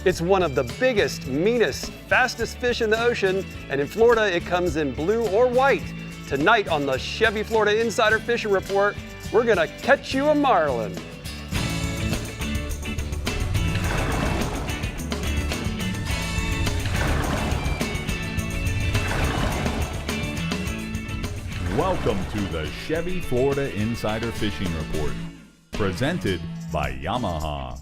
It's one of the biggest, meanest, fastest fish in the ocean, and in Florida it comes in blue or white. Tonight on the Chevy Florida Insider Fishing Report, we're gonna catch you a marlin. Welcome to the Chevy Florida Insider Fishing Report, presented by Yamaha.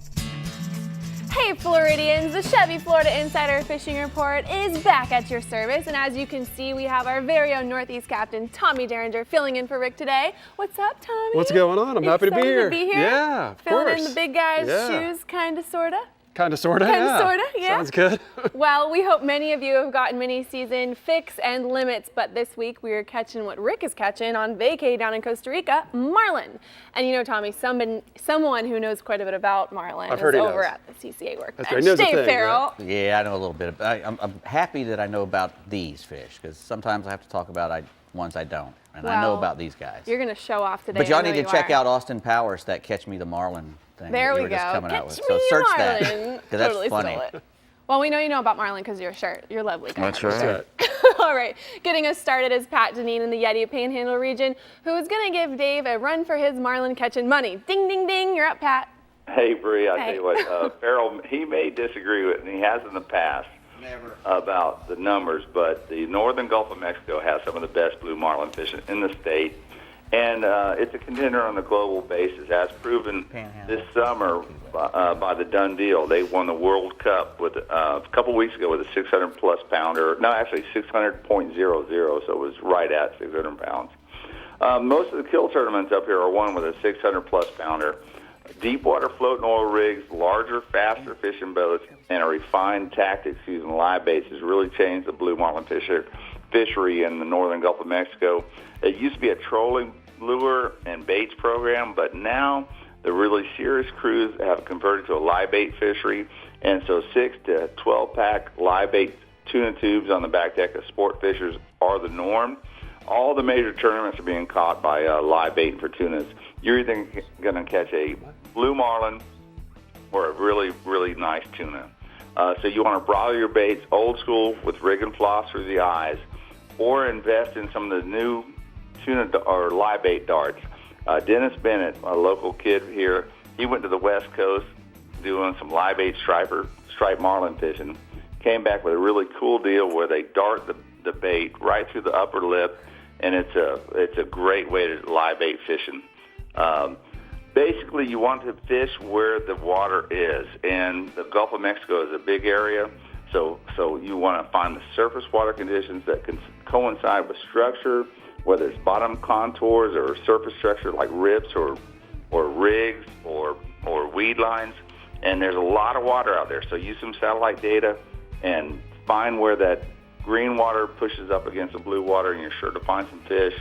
Hey Floridians, the Chevy Florida Insider Fishing Report is back at your service, and as you can see, we have our very own Northeast Captain, Tommy Derringer, filling in for Rick today. What's up, Tommy? What's going on? I'm happy to be here. Yeah, of course. Filling in the big guy's shoes, kinda, sorta. Kinda, sorta, yeah. Sounds good. Well, we hope many of you have gotten mini-season fix and limits, but this week we are catching what Rick is catching on vacay down in Costa Rica, marlin. And you know, Tommy, someone who knows quite a bit about marlin is over at the CCA workbench. Dave Farrell. Right? Yeah, I know a little bit. I'm happy that I know about these fish, because sometimes I have to talk about ones I don't. And I know about these guys. You're going to show off today. But y'all need to check out Austin Powers, that Catch Me the Marlin thing. There we go. Catch Me Search that, because that's totally funny. Well, we know you know about marlin because of your shirt. You're lovely. That's right. All right, getting us started is Pat Deneen in the Yeti Panhandle region, who is going to give Dave a run for his marlin catching money. Ding, ding, ding. You're up, Pat. Hey, Bree, I'll tell you what, Farrell, he may disagree with, and he has in the past, about the numbers, but the northern Gulf of Mexico has some of the best blue marlin fishing in the state, and it's a contender on a global basis, as proven this summer by the Done Deal. They won the World Cup with a couple weeks ago with a 600-plus pounder. No, actually 600.00, so it was right at 600 pounds. Most of the kill tournaments up here are won with a 600-plus pounder. Deep water floating oil rigs, larger, faster fishing boats, and a refined tactics using live baits has really changed the blue marlin fishery in the northern Gulf of Mexico. It used to be a trolling lure and baits program, but now the really serious crews have converted to a live bait fishery, and so 6 to 12-pack live bait tuna tubes on the back deck of sport fishers are the norm. All the major tournaments are being caught by live bait for tunas. You're either going to catch a blue marlin or a really, really nice tuna. So you want to broil your baits old school with rig and floss through the eyes, or invest in some of the new tuna or live bait darts. Dennis Bennett, a local kid here, he went to the West Coast doing some live bait striped marlin fishing, came back with a really cool deal where they dart the bait right through the upper lip, and it's a great way to live bait fishing. Basically, you want to fish where the water is, and the Gulf of Mexico is a big area, so you want to find the surface water conditions that can coincide with structure, whether it's bottom contours or surface structure like rips or rigs or weed lines, and there's a lot of water out there, so use some satellite data and find where that green water pushes up against the blue water, and you're sure to find some fish.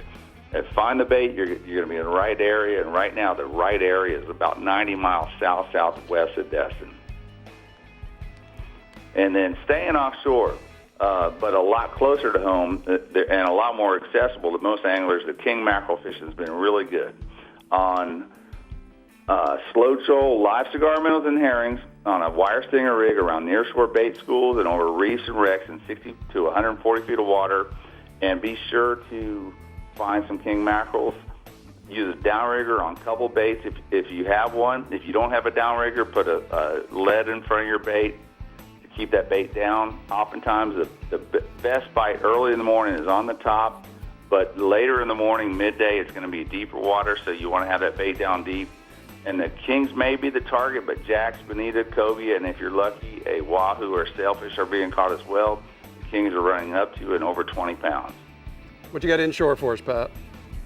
And find the bait, you're going to be in the right area, and right now the right area is about 90 miles southwest of Destin. And then staying offshore, but a lot closer to home and a lot more accessible to most anglers, the king mackerel fishing has been really good. On slow troll, live cigar minnows and herrings, on a wire stinger rig around nearshore bait schools and over reefs and wrecks in 60 to 140 feet of water. And be sure to find some king mackerels. Use a downrigger on couple baits if you have one. If you don't have a downrigger, put a lead in front of your bait to keep that bait down. Oftentimes the best bite early in the morning is on the top, but later in the morning, midday, it's going to be deeper water, so you want to have that bait down deep. And the kings may be the target, but jacks, bonita, cobia, and if you're lucky, a wahoo or sailfish are being caught as well. The kings are running up to and over 20 pounds. What you got inshore for us, Pat?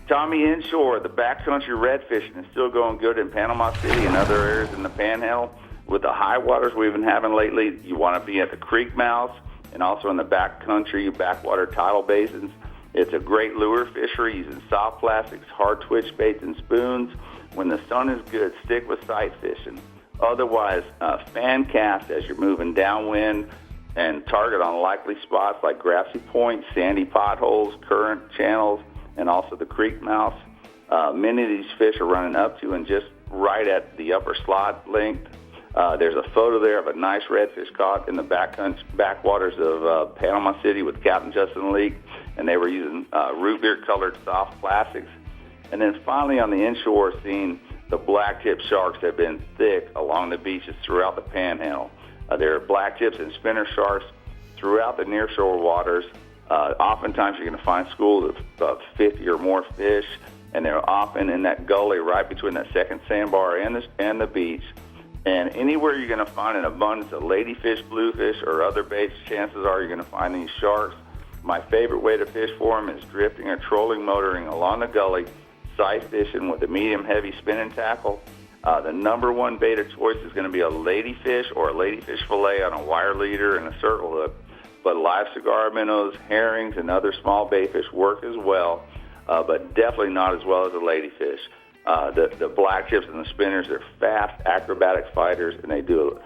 Tommy, inshore, the backcountry red fishing is still going good in Panama City and other areas in the Panhandle. With the high waters we've been having lately, you want to be at the creek mouths and also in the backcountry, backwater tidal basins. It's a great lure fishery using soft plastics, hard twitch baits, and spoons. When the sun is good, stick with sight fishing. Otherwise, fan cast as you're moving downwind and target on likely spots like grassy points, sandy potholes, current channels, and also the creek mouths. Many of these fish are running up to and just right at the upper slot length. There's a photo there of a nice redfish caught in the backwaters of Panama City with Captain Justin Leake, and they were using root beer-colored soft plastics. And then finally on the inshore scene, the black-tip sharks have been thick along the beaches throughout the Panhandle. There are black-tips and spinner sharks throughout the nearshore waters. Oftentimes you're going to find schools of 50 or more fish, and they're often in that gully right between that second sandbar and the beach. And anywhere you're going to find an abundance of ladyfish, bluefish, or other baits, chances are you're going to find these sharks. My favorite way to fish for them is drifting or trolling motoring along the gully, sight fishing with a medium-heavy spinning tackle. The number one bait of choice is going to be a ladyfish or a ladyfish fillet on a wire leader and a circle hook. But live cigar minnows, herrings, and other small bayfish work as well, but definitely not as well as a ladyfish. The black tips and the spinners, they're fast, acrobatic fighters, and they do,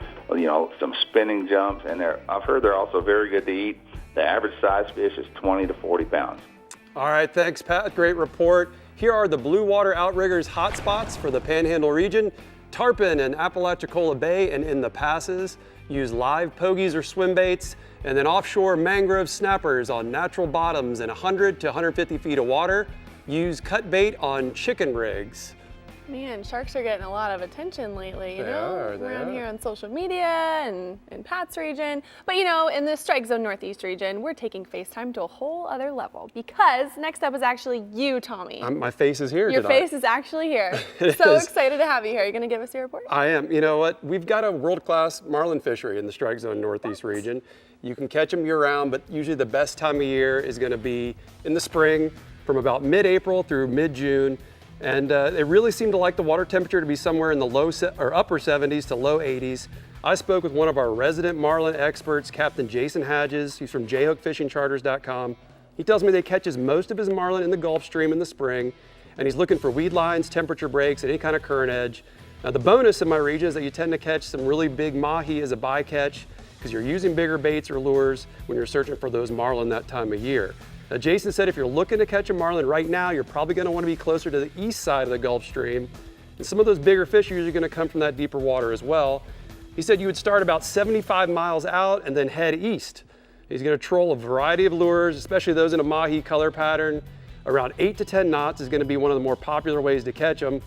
some spinning jumps. And I've heard they're also very good to eat. The average size fish is 20 to 40 pounds. All right, thanks, Pat. Great report. Here are the Blue Water Outriggers hotspots for the Panhandle region. Tarpon and Apalachicola Bay and in the passes. Use live pogies or swim baits, and then offshore mangrove snappers on natural bottoms in 100 to 150 feet of water. Use cut bait on chicken rigs. Man, sharks are getting a lot of attention lately, They are. around here on social media and in Pat's region. But in the Strike Zone Northeast region, we're taking FaceTime to a whole other level because next up is actually you, Tommy. My face is here Your tonight. face is actually here. It So is. excited to have you here. Are you going to give us your report? I am. You know what? We've got a world-class marlin fishery in the Strike Zone Northeast region. You can catch them year-round, but usually the best time of year is going to be in the spring from about mid-April through mid-June. And they really seem to like the water temperature to be somewhere in the upper 70s to low 80s. I spoke with one of our resident marlin experts, Captain Jason Hadges. He's from jhookfishingcharters.com. He tells me they catches most of his marlin in the Gulf Stream in the spring, and he's looking for weed lines, temperature breaks, and any kind of current edge. Now the bonus in my region is that you tend to catch some really big mahi as a bycatch because you're using bigger baits or lures when you're searching for those marlin that time of year. Now, Jason said if you're looking to catch a marlin right now, you're probably going to want to be closer to the east side of the Gulf Stream. And some of those bigger fish are usually going to come from that deeper water as well. He said you would start about 75 miles out and then head east. He's going to troll a variety of lures, especially those in a mahi color pattern. Around 8 to 10 knots is going to be one of the more popular ways to catch them.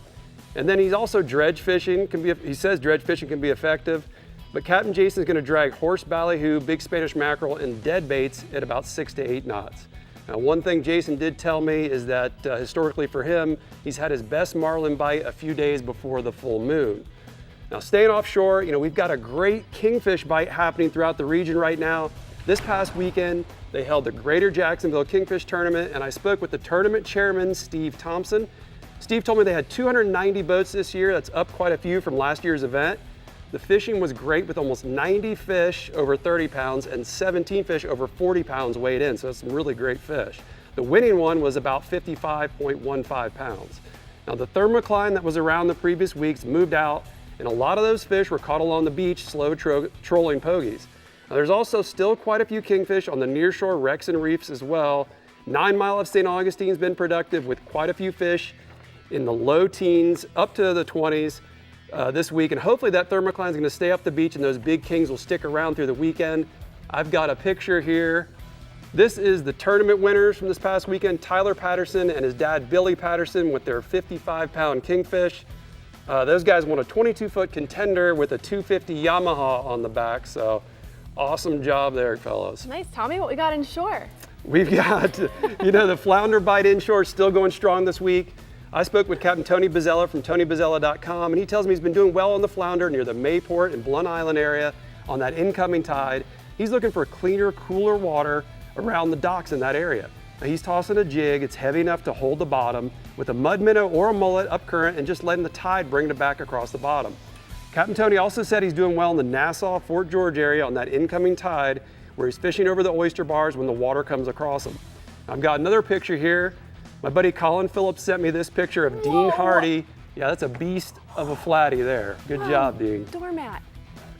And then he's also dredge fishing. He says dredge fishing can be effective. But Captain Jason is going to drag horse ballyhoo, big Spanish mackerel, and dead baits at about 6 to 8 knots. Now, one thing Jason did tell me is that historically for him, he's had his best marlin bite a few days before the full moon. Now, staying offshore, we've got a great kingfish bite happening throughout the region right now. This past weekend, they held the Greater Jacksonville Kingfish Tournament, and I spoke with the tournament chairman, Steve Thompson. Steve told me they had 290 boats this year. That's up quite a few from last year's event. The fishing was great with almost 90 fish over 30 pounds and 17 fish over 40 pounds weighed in, so that's some really great fish. The winning one was about 55.15 pounds. Now the thermocline that was around the previous weeks moved out, and a lot of those fish were caught along the beach slow trolling pogies. Now there's also still quite a few kingfish on the nearshore wrecks and reefs as well. 9 Mile of St. Augustine's been productive with quite a few fish in the low teens up to the 20s. This week, and hopefully that thermocline is going to stay up the beach and those big kings will stick around through the weekend. I've got a picture here. This is the tournament winners from this past weekend, Tyler Patterson and his dad Billy Patterson with their 55-pound kingfish. Those guys won a 22-foot contender with a 250 Yamaha on the back, so awesome job there, fellas. Nice, Tommy. What we got inshore? We've got, the flounder bite inshore still going strong this week. I spoke with Captain Tony Bizzella from TonyBizzella.com, and he tells me he's been doing well on the flounder near the Mayport and Blunt Island area on that incoming tide. He's looking for cleaner, cooler water around the docks in that area. Now he's tossing a jig. It's heavy enough to hold the bottom with a mud minnow or a mullet up current and just letting the tide bring it back across the bottom. Captain Tony also said he's doing well in the Nassau, Fort George area on that incoming tide where he's fishing over the oyster bars when the water comes across him. I've got another picture here. My buddy Colin Phillips sent me this picture of Dean Hardy. Yeah, that's a beast of a flatty there. Good job, Dean. Doormat.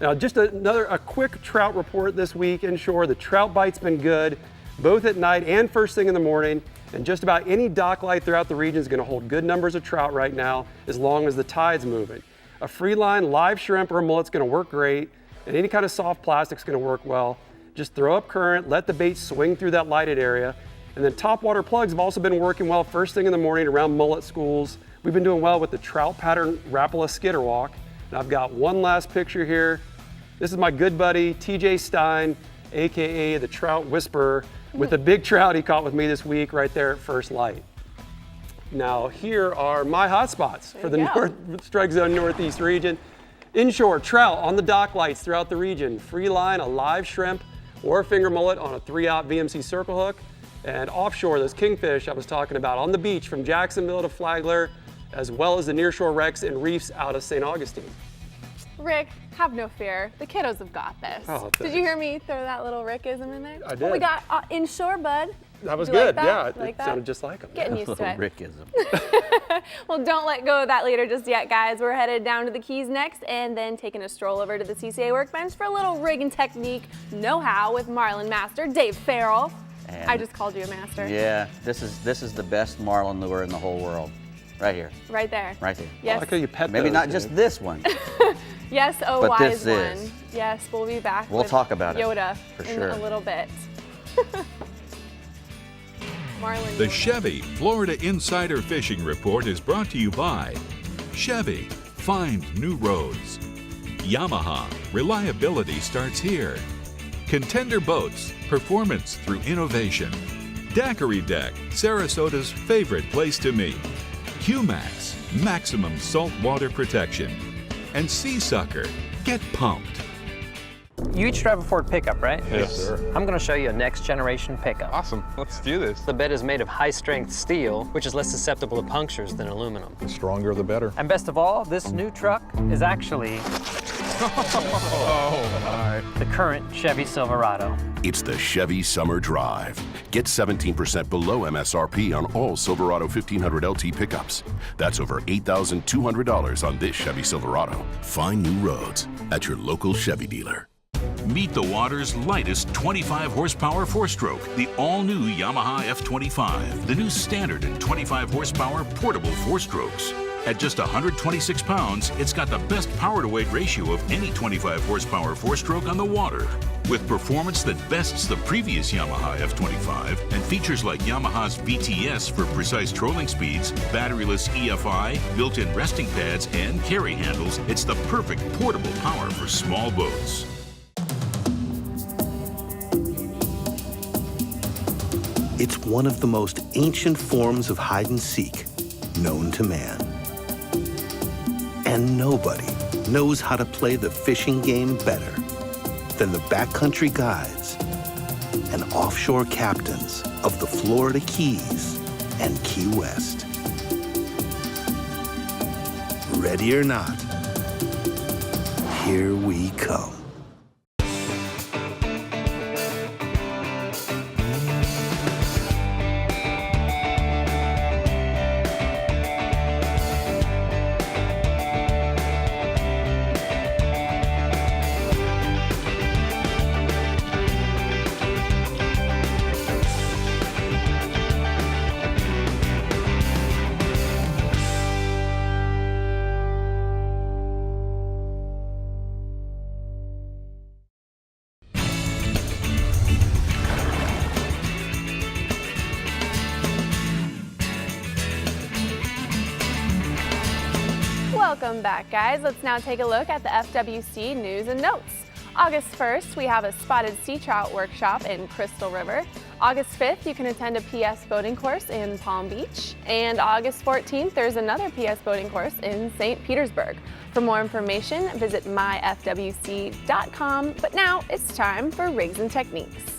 Now, just a quick trout report this week inshore. The trout bite's been good, both at night and first thing in the morning. And just about any dock light throughout the region is going to hold good numbers of trout right now, as long as the tide's moving. A free line live shrimp or mullet's gonna work great, and any kind of soft plastic's gonna work well. Just throw up current, let the bait swing through that lighted area. And then top water plugs have also been working well first thing in the morning around mullet schools. We've been doing well with the trout pattern Rapala skitterwalk. And I've got one last picture here. This is my good buddy, TJ Stein, AKA the Trout Whisperer, with a big trout he caught with me this week right there at first light. Now here are my hot spots for the North Strike Zone Northeast region. Inshore, trout on the dock lights throughout the region. Free line, a live shrimp or a finger mullet on a 3-aught VMC circle hook. And offshore, those kingfish I was talking about on the beach from Jacksonville to Flagler, as well as the nearshore wrecks and reefs out of St. Augustine. Rick, have no fear. The kiddos have got this. Oh, did you hear me throw that little Rickism in there? I did. What we got inshore, bud. That was Did you good, like that? yeah. Like It that? sounded just like him. Getting used to it. Rickism. Well, don't let go of that later just yet, guys. We're headed down to the Keys next and then taking a stroll over to the CCA workbench for a little rigging technique know-how with Marlin master Dave Farrell. And I just called you a master. Yeah, this is the best marlin lure in the whole world. Right here. Right there. Right there. Yes. I like how you pet Maybe those, not Dave. just this one. Yes, oh But wise this one. is. Yes, we'll be back. We'll with talk about it, Yoda for in sure. a little bit. Marlin. The Chevy Florida Insider Fishing Report is brought to you by Chevy, find new roads. Yamaha, reliability starts here. Contender Boats, performance through innovation. Daiquiri Deck, Sarasota's favorite place to meet. Q-Max, maximum saltwater protection. And Sea Sucker, get pumped. You each drive a Ford pickup, right? Yes, sir. I'm going to show you a next generation pickup. Awesome. Let's do this. The bed is made of high-strength steel, which is less susceptible to punctures than aluminum. The stronger, the better. And best of all, this new truck is actually Oh, my. the current Chevy Silverado. It's the Chevy Summer Drive. Get 17% below MSRP on all Silverado 1500 LT pickups. That's over $8,200 on this Chevy Silverado. Find new roads at your local Chevy dealer. Meet the water's lightest 25 horsepower four-stroke, the all-new Yamaha F25, the new standard and 25 horsepower portable four-strokes. At just 126 pounds, it's got the best power-to-weight ratio of any 25 horsepower four-stroke on the water. With performance that bests the previous Yamaha F25 and features like Yamaha's VTS for precise trolling speeds, batteryless EFI, built-in resting pads, and carry handles, it's the perfect portable power for small boats. It's one of the most ancient forms of hide and seek known to man. And nobody knows how to play the fishing game better than the backcountry guides and offshore captains of the Florida Keys and Key West. Ready or not, here we come. Welcome back, guys. Let's now take a look at the FWC news and notes. August 1st, we have a spotted sea trout workshop in Crystal River. August 5th, you can attend a PS boating course in Palm Beach. And August 14th, there's another PS boating course in St. Petersburg. For more information, visit myfwc.com. But now it's time for Rigs and Techniques.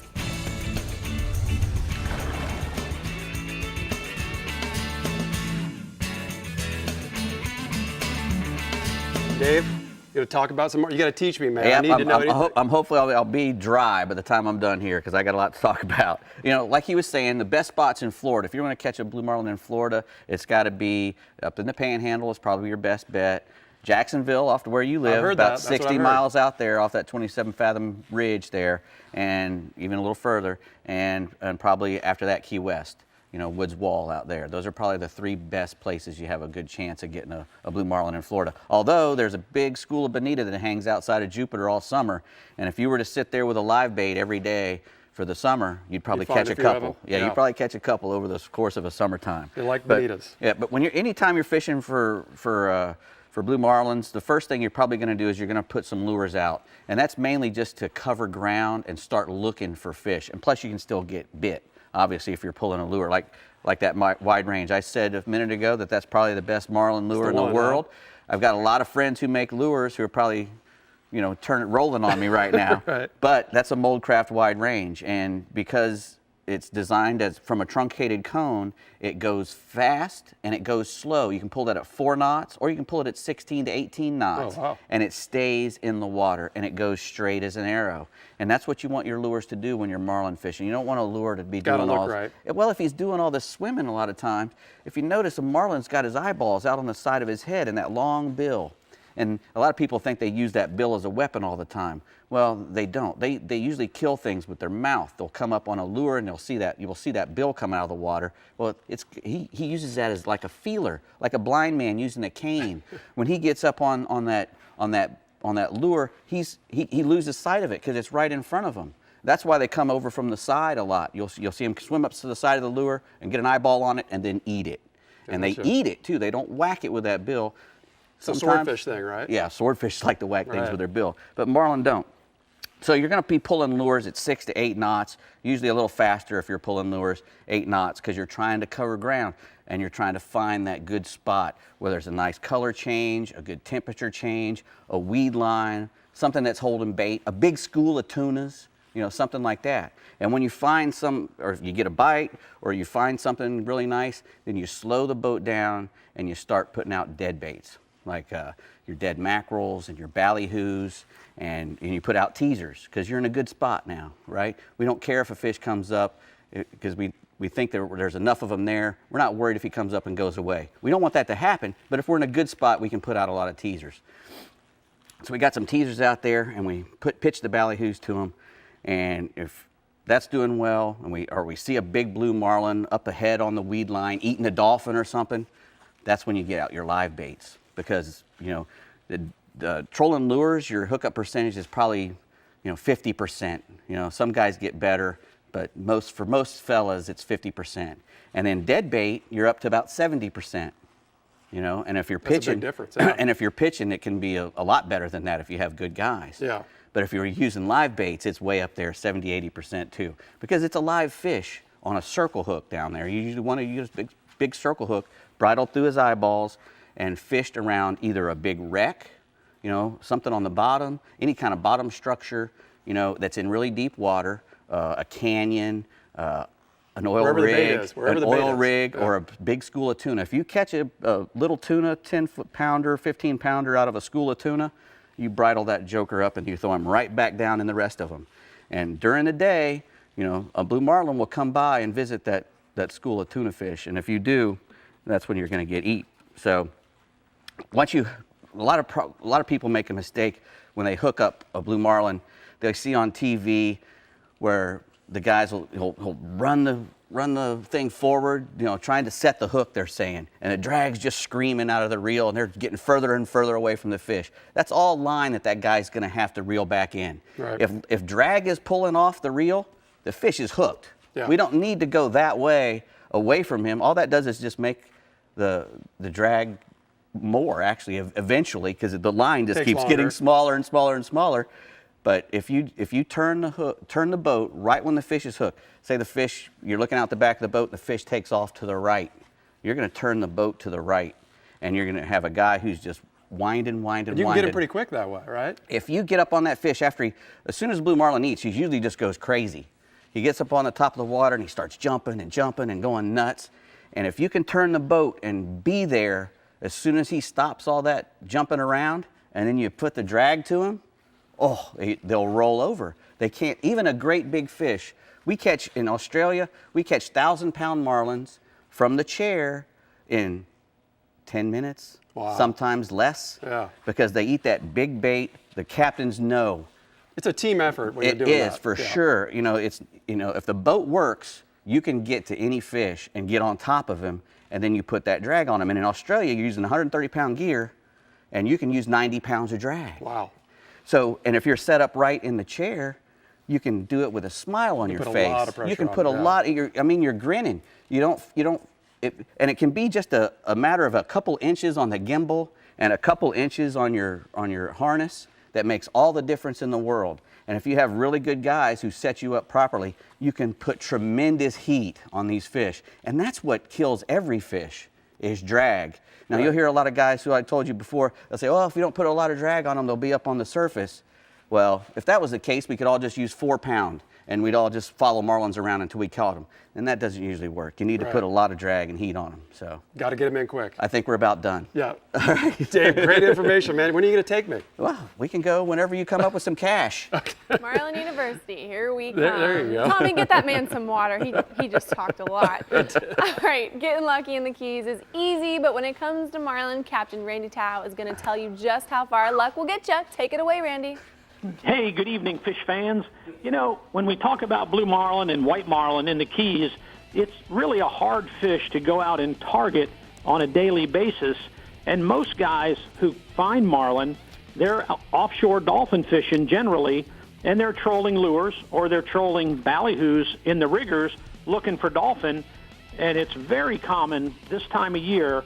Dave, you gonna talk about some more? You gotta teach me, man. Hey, I need to know anything. I'm hopefully I'll be dry by the time I'm done here because I got a lot to talk about. You know, like he was saying, the best spots in Florida. If you want to catch a blue marlin in Florida, it's got to be up in the Panhandle. It's probably your best bet. Jacksonville, off to where you live, heard about that. That's what 60 I've heard. miles out there off that 27-fathom ridge there, and even a little further, and probably after that Key West. Woods Wall out there. Those are probably the 3 best places you have a good chance of getting a blue marlin in Florida. Although there's a big school of bonita that hangs outside of Jupiter all summer, and if you were to sit there with a live bait every day for the summer, you'd probably catch a couple. Yeah, you'd probably catch a couple over the course of a summertime. They like bonitas. Yeah, but anytime you're fishing for blue marlins, the first thing you're probably going to do is you're going to put some lures out, and that's mainly just to cover ground and start looking for fish. And plus, you can still get bit, obviously, if you're pulling a lure like that wide range. I said a minute ago that that's probably the best marlin lure in the world. I've got a lot of friends who make lures who are probably rolling on me right now. Right. But that's a Moldcraft wide range, and because it's designed as from a truncated cone, it goes fast and it goes slow. You can pull that at 4 knots, or you can pull it at 16 to 18 knots. Oh, wow. And it stays in the water and it goes straight as an arrow. And that's what you want your lures to do when you're marlin fishing. You don't want a lure to be doing all this. Right. Well, if he's doing all this swimming a lot of times, if you notice, a marlin's got his eyeballs out on the side of his head and that long bill. And a lot of people think they use that bill as a weapon all the time. Well, they don't. They usually kill things with their mouth. They'll come up on a lure and you will see that bill come out of the water. Well, he uses that as like a feeler, like a blind man using a cane. When he gets up on that lure, he loses sight of it because it's right in front of him. That's why they come over from the side a lot. You'll see them swim up to the side of the lure and get an eyeball on it and then eat it. And they eat it too. They don't whack it with that bill. It's a swordfish thing, right? Yeah, swordfish like to whack things with their bill, but marlin don't. So you're going to be pulling lures at 6 to 8 knots, usually a little faster if you're pulling lures 8 knots, because you're trying to cover ground and you're trying to find that good spot where there's a nice color change, a good temperature change, a weed line, something that's holding bait, a big school of tunas, something like that. And when you find or if you get a bite or you find something really nice, then you slow the boat down and you start putting out dead baits, like your dead mackerels and your ballyhoos, and you put out teasers because you're in a good spot now, right? We don't care if a fish comes up because we think there's enough of them there. We're not worried if he comes up and goes away. We don't want that to happen, but if we're in a good spot, we can put out a lot of teasers. So we got some teasers out there, and we pitch the ballyhoos to them, and if that's doing well, and we see a big blue marlin up ahead on the weed line eating a dolphin or something, that's when you get out your live baits. Because the trolling lures, your hookup percentage is probably 50%. Some guys get better, but for most fellas it's 50%. And then dead bait, you're up to about 70%. And if you're pitching, that's a big difference. Yeah. And if you're pitching, it can be a lot better than that if you have good guys. Yeah. But if you're using live baits, it's way up there, 70-80% too, because it's a live fish on a circle hook down there. You usually want to use big circle hook, bridled through his eyeballs, and fished around either a big wreck, something on the bottom, any kind of bottom structure, that's in really deep water, a canyon, an oil rig, or a big school of tuna. If you catch a little tuna, 10-pounder, 15-pounder out of a school of tuna, you bridle that joker up and you throw him right back down in the rest of them. And during the day, a blue marlin will come by and visit that school of tuna fish. And if you do, that's when you're going to get eat. So a lot of people make a mistake when they hook up a blue marlin. They see on TV where the guys will run the thing forward, trying to set the hook, they're saying, and the drag's just screaming out of the reel, and they're getting further and further away from the fish. That's all line that guy's going to have to reel back in. Right. If drag is pulling off the reel, the fish is hooked. Yeah. We don't need to go that way away from him. All that does is just make the drag more, actually, eventually, because the line just keeps getting smaller and smaller and smaller. But if you turn the boat right when the fish is hooked, say the fish, you're looking out the back of the boat and the fish takes off to the right, you're going to turn the boat to the right, and you're going to have a guy who's just winding. And you can get him pretty quick that way, right? If you get up on that fish as soon as blue marlin eats, he usually just goes crazy. He gets up on the top of the water and he starts jumping and jumping and going nuts. And if you can turn the boat and be there as soon as he stops all that jumping around, and then you put the drag to him, they'll roll over. They can't, even a great big fish. In Australia, we catch 1,000-pound marlins from the chair in 10 minutes, sometimes less, because they eat that big bait. The captains know. It's a team effort when you're doing that. It is, for sure. If the boat works, you can get to any fish and get on top of him, and then you put that drag on him. And in Australia, you're using 130-pound gear, and you can use 90 pounds of drag. Wow. So, and if you're set up right in the chair, you can do it with a smile on your face. Put a lot of pressure you can on put it, a yeah. lot. You're grinning. And it can be just a matter of a couple inches on the gimbal and a couple inches on your harness that makes all the difference in the world. And if you have really good guys who set you up properly, you can put tremendous heat on these fish. And that's what kills every fish, is drag. Now, you'll hear a lot of guys who I told you before, they'll say, oh, if we don't put a lot of drag on them, they'll be up on the surface. Well, if that was the case, we could all just use 4 pound and we'd all just follow marlins around until we caught them. And that doesn't usually work. You need to put a lot of drag and heat on them. So Got to get them in quick. I think we're about done. Yeah. Dave, great information, man. When are you going to take me? Well, we can go whenever you come up with some cash. Marlin University, here we come. There you go. Tommy, get that man some water. He just talked a lot. All right, getting lucky in the Keys is easy, but when it comes to Marlin, Captain Randy Tao is going to tell you just how far luck will get you. Take it away, Randy. Hey, good evening, fish fans. You know, when we talk about blue marlin and white marlin in the Keys, it's really a hard fish to go out and target on a daily basis. And most guys who find marlin, they're offshore dolphin fishing generally, and they're trolling lures or they're trolling ballyhoos in the riggers looking for dolphin. And it's very common this time of year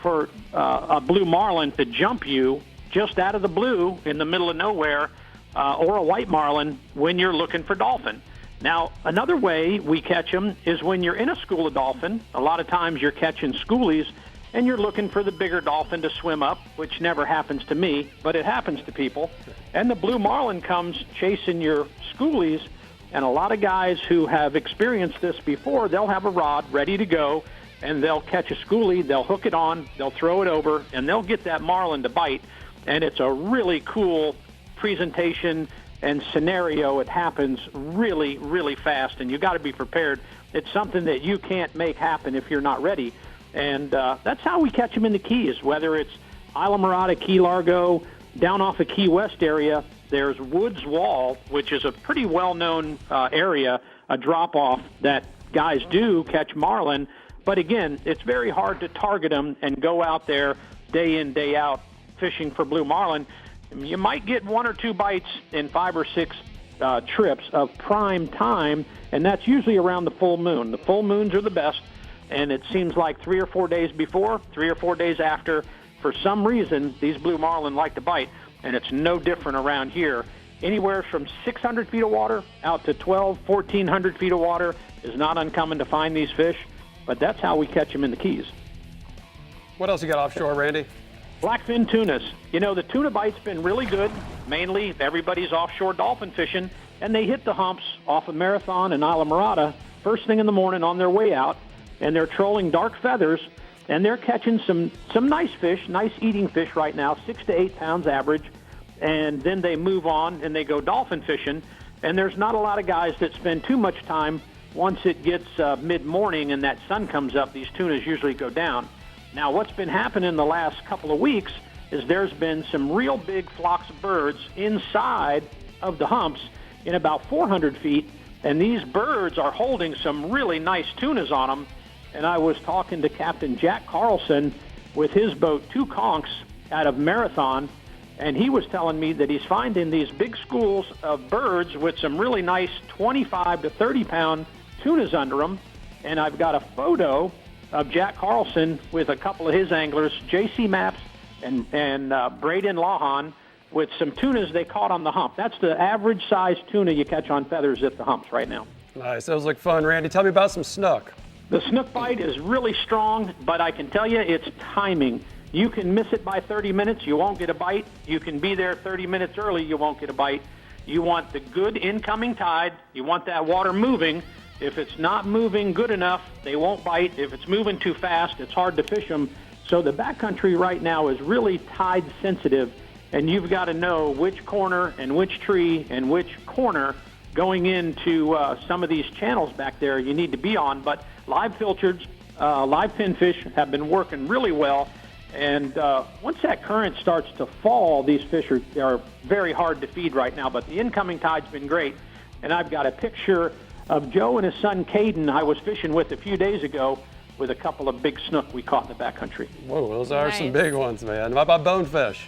for a blue marlin to jump you just out of the blue in the middle of nowhere, or a white marlin when you're looking for dolphin. Now, another way we catch them is when you're in a school of dolphin. A lot of times you're catching schoolies and you're looking for the bigger dolphin to swim up, which never happens to me, but it happens to people. And the blue marlin comes chasing your schoolies, and a lot of guys who have experienced this before, they'll have a rod ready to go, and they'll catch a schoolie, they'll hook it on, they'll throw it over, and they'll get that marlin to bite. And it's a really cool presentation and scenario. It happens really, really fast, and you got to be prepared. It's something that you can't make happen if you're not ready. And that's how we catch them in the Keys, whether it's Islamorada, Key Largo, down off the Key West area. There's Woods Wall, which is a pretty well-known area, a drop-off that guys do catch marlin. But again, it's very hard to target them and go out there day in, day out fishing for blue marlin. You might get 1 or 2 bites in 5 or 6 trips of prime time, and that's usually around the full moon. The full moons are the best, and it seems like 3 or 4 days before, 3 or 4 days after, for some reason, these blue marlin like to bite, and it's no different around here. Anywhere from 600 feet of water out to 1,400 feet of water is not uncommon to find these fish, but that's how we catch them in the Keys. What else you got offshore, Randy? Blackfin tunas. You know, the tuna bite's been really good. Mainly, everybody's offshore dolphin fishing, and they hit the humps off of Marathon and Islamorada first thing in the morning on their way out, and they're trolling dark feathers, and they're catching some nice fish, nice eating fish right now, 6 to 8 pounds average, and then they move on and they go dolphin fishing, and there's not a lot of guys that spend too much time. Once it gets mid-morning and that sun comes up, these tunas usually go down. Now, what's been happening the last couple of weeks is there's been some real big flocks of birds inside of the humps in about 400 feet, and these birds are holding some really nice tunas on them. And I was talking to Captain Jack Carlson with his boat, 2 Conchs, out of Marathon, and he was telling me that he's finding these big schools of birds with some really nice 25 to 30-pound tunas under them. And I've got a photo of Jack Carlson with a couple of his anglers, J.C. Maps and Braden Lahan, with some tunas they caught on the hump. That's the average size tuna you catch on feathers at the humps right now. Nice. Sounds like fun, Randy. Tell me about some snook. The snook bite is really strong, but I can tell you it's timing. You can miss it by 30 minutes, you won't get a bite. You can be there 30 minutes early, you won't get a bite. You want the good incoming tide. You want that water moving. If it's not moving good enough, they won't bite. If it's moving too fast, it's hard to fish them. So the backcountry right now is really tide sensitive, and you've got to know which corner and which tree and which corner going into some of these channels back there you need to be on. But live filchards, live pinfish have been working really well. And once that current starts to fall, these fish are very hard to feed right now. But the incoming tide's been great. And I've got a picture of Joe and his son Caden I was fishing with a few days ago with a couple of big snook we caught in the backcountry. Whoa, those are some big ones, man. What about bonefish?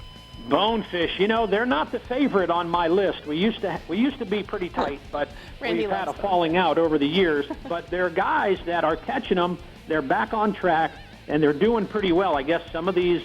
Bonefish, they're not the favorite on my list. We used to be pretty tight, but we've had a falling out over the years. But there are guys that are catching them. They're back on track, and they're doing pretty well. I guess some of these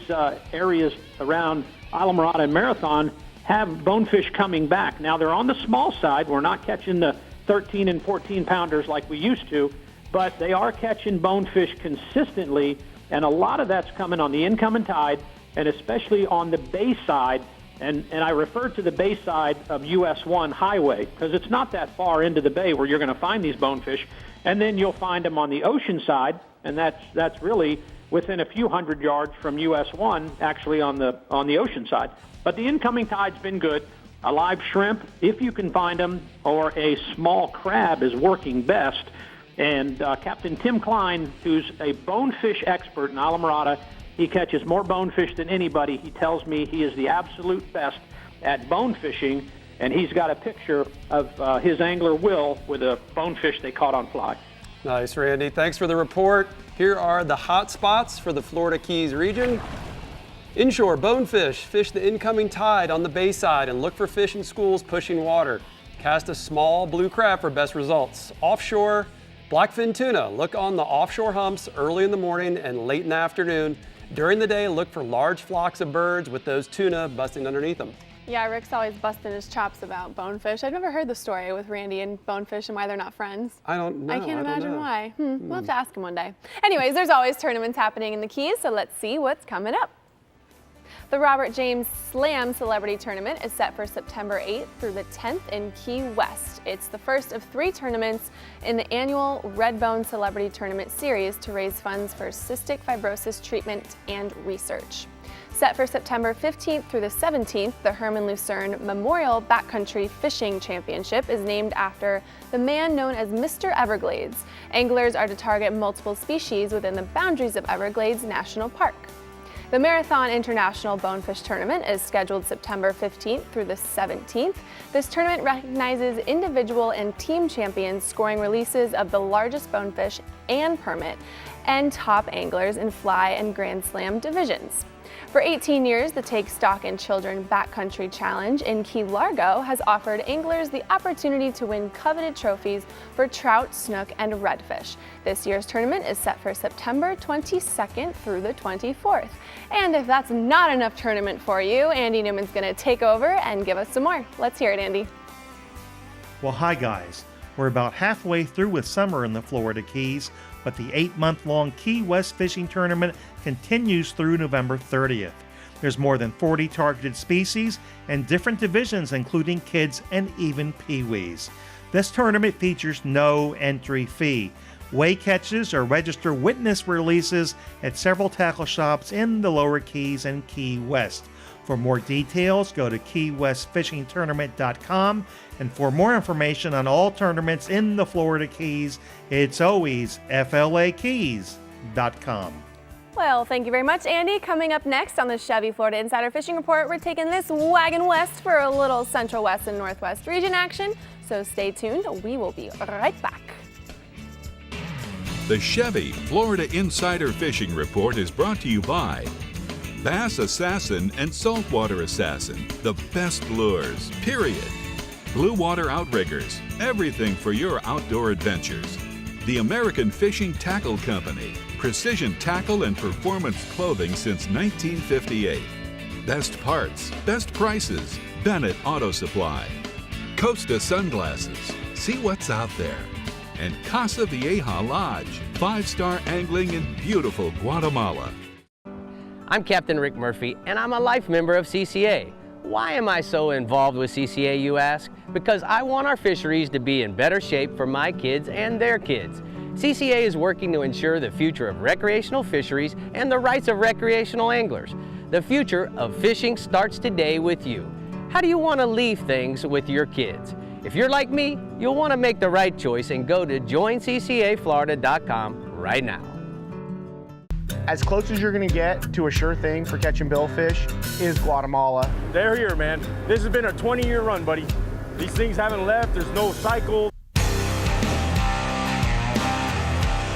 areas around Islamorada and Marathon have bonefish coming back. Now, they're on the small side. We're not catching the 13 and 14 pounders like we used to, but they are catching bonefish consistently, and a lot of that's coming on the incoming tide, and especially on the bay side, and I refer to the bay side of US 1 highway because it's not that far into the bay where you're going to find these bonefish, and then you'll find them on the ocean side, and that's really within a few hundred yards from US 1, actually on the ocean side. But the incoming tide's been good. A live shrimp, if you can find them, or a small crab is working best. And Captain Tim Klein, who's a bonefish expert in Islamorada, he catches more bonefish than anybody. He tells me he is the absolute best at bone fishing, and he's got a picture of his angler, Will, with a bonefish they caught on fly. Nice, Randy. Thanks for the report. Here are the hot spots for the Florida Keys region. Inshore, bonefish. Fish the incoming tide on the bay side and look for fish in schools pushing water. Cast a small blue crab for best results. Offshore, blackfin tuna. Look on the offshore humps early in the morning and late in the afternoon. During the day, look for large flocks of birds with those tuna busting underneath them. Yeah, Rick's always busting his chops about bonefish. I've never heard the story with Randy and bonefish and why they're not friends. I don't know. I can't imagine why. We'll have to ask him one day. Anyways, there's always tournaments happening in the Keys, so let's see what's coming up. The Robert James Slam Celebrity Tournament is set for September 8th through the 10th in Key West. It's the first of 3 tournaments in the annual Redbone Celebrity Tournament series to raise funds for cystic fibrosis treatment and research. Set for September 15th through the 17th, the Herman Lucerne Memorial Backcountry Fishing Championship is named after the man known as Mr. Everglades. Anglers are to target multiple species within the boundaries of Everglades National Park. The Marathon International Bonefish Tournament is scheduled September 15th through the 17th. This tournament recognizes individual and team champions scoring releases of the largest bonefish and permit, and top anglers in fly and Grand Slam divisions. For 18 years, the Take Stock in Children Backcountry Challenge in Key Largo has offered anglers the opportunity to win coveted trophies for trout, snook, and redfish. This year's tournament is set for September 22nd through the 24th. And if that's not enough tournament for you, Andy Newman's going to take over and give us some more. Let's hear it, Andy. Well, hi guys. We're about halfway through with summer in the Florida Keys, but the 8-month-long Key West Fishing Tournament continues through November 30th. There's more than 40 targeted species and different divisions, including kids and even peewees. This tournament features no entry fee. Weigh catches or register witness releases at several tackle shops in the Lower Keys and Key West. For more details, go to keywestfishingtournament.com, and for more information on all tournaments in the Florida Keys, it's always flakeys.com. Well, thank you very much, Andy. Coming up next on the Chevy Florida Insider Fishing Report, we're taking this wagon west for a little Central West and Northwest region action, so stay tuned. We will be right back. The Chevy Florida Insider Fishing Report is brought to you by Bass Assassin and Saltwater Assassin, the best lures, period. Blue Water Outriggers, everything for your outdoor adventures. The American Fishing Tackle Company, precision tackle and performance clothing since 1958. Best parts, best prices, Bennett Auto Supply. Costa Sunglasses, see what's out there. And Casa Vieja Lodge, 5-star angling in beautiful Guatemala. I'm Captain Rick Murphy, and I'm a life member of CCA. Why am I so involved with CCA, you ask? Because I want our fisheries to be in better shape for my kids and their kids. CCA is working to ensure the future of recreational fisheries and the rights of recreational anglers. The future of fishing starts today with you. How do you want to leave things with your kids? If you're like me, you'll want to make the right choice and go to joinccaflorida.com right now. As close as you're going to get to a sure thing for catching billfish is Guatemala. They're here, man. This has been a 20-year run, buddy. These things haven't left. There's no cycle.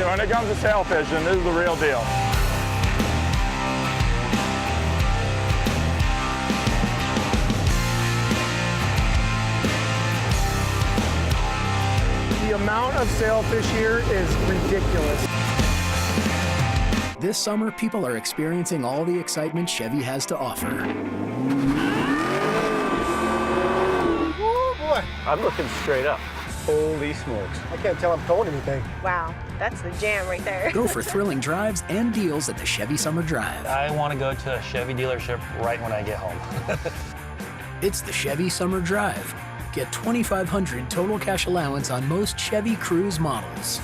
When it comes to sail fishing, this is the real deal. The amount of sailfish here is ridiculous. This summer, people are experiencing all the excitement Chevy has to offer. Oh boy. I'm looking straight up. Holy smokes. I can't tell I'm towing anything. Wow, that's the jam right there. Go for thrilling drives and deals at the Chevy Summer Drive. I want to go to a Chevy dealership right when I get home. It's the Chevy Summer Drive. Get $2,500 total cash allowance on most Chevy Cruze models.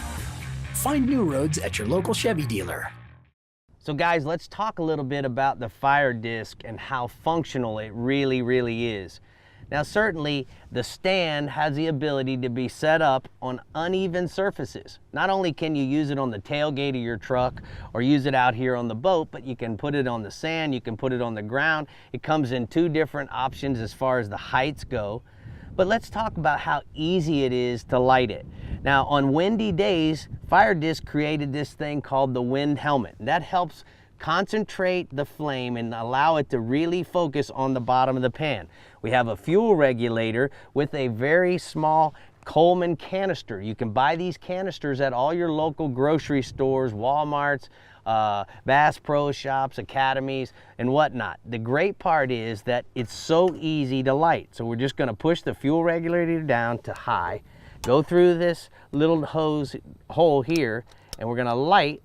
Find new roads at your local Chevy dealer. So guys, let's talk a little bit about the fire disc and how functional it really is. Now certainly the stand has the ability to be set up on uneven surfaces. Not only can you use it on the tailgate of your truck or use it out here on the boat, but you can put it on the sand, you can put it on the ground. It comes in two different options as far as the heights go. But let's talk about how easy it is to light it. Now on windy days, Fire Disc created this thing called the wind helmet. That helps concentrate the flame and allow it to really focus on the bottom of the pan. We have a fuel regulator with a very small Coleman canister. You can buy these canisters at all your local grocery stores, Walmarts, Bass Pro Shops, academies, and whatnot. The great part is that it's so easy to light. So we're just going to push the fuel regulator down to high, go through this little hose hole here, and we're going to light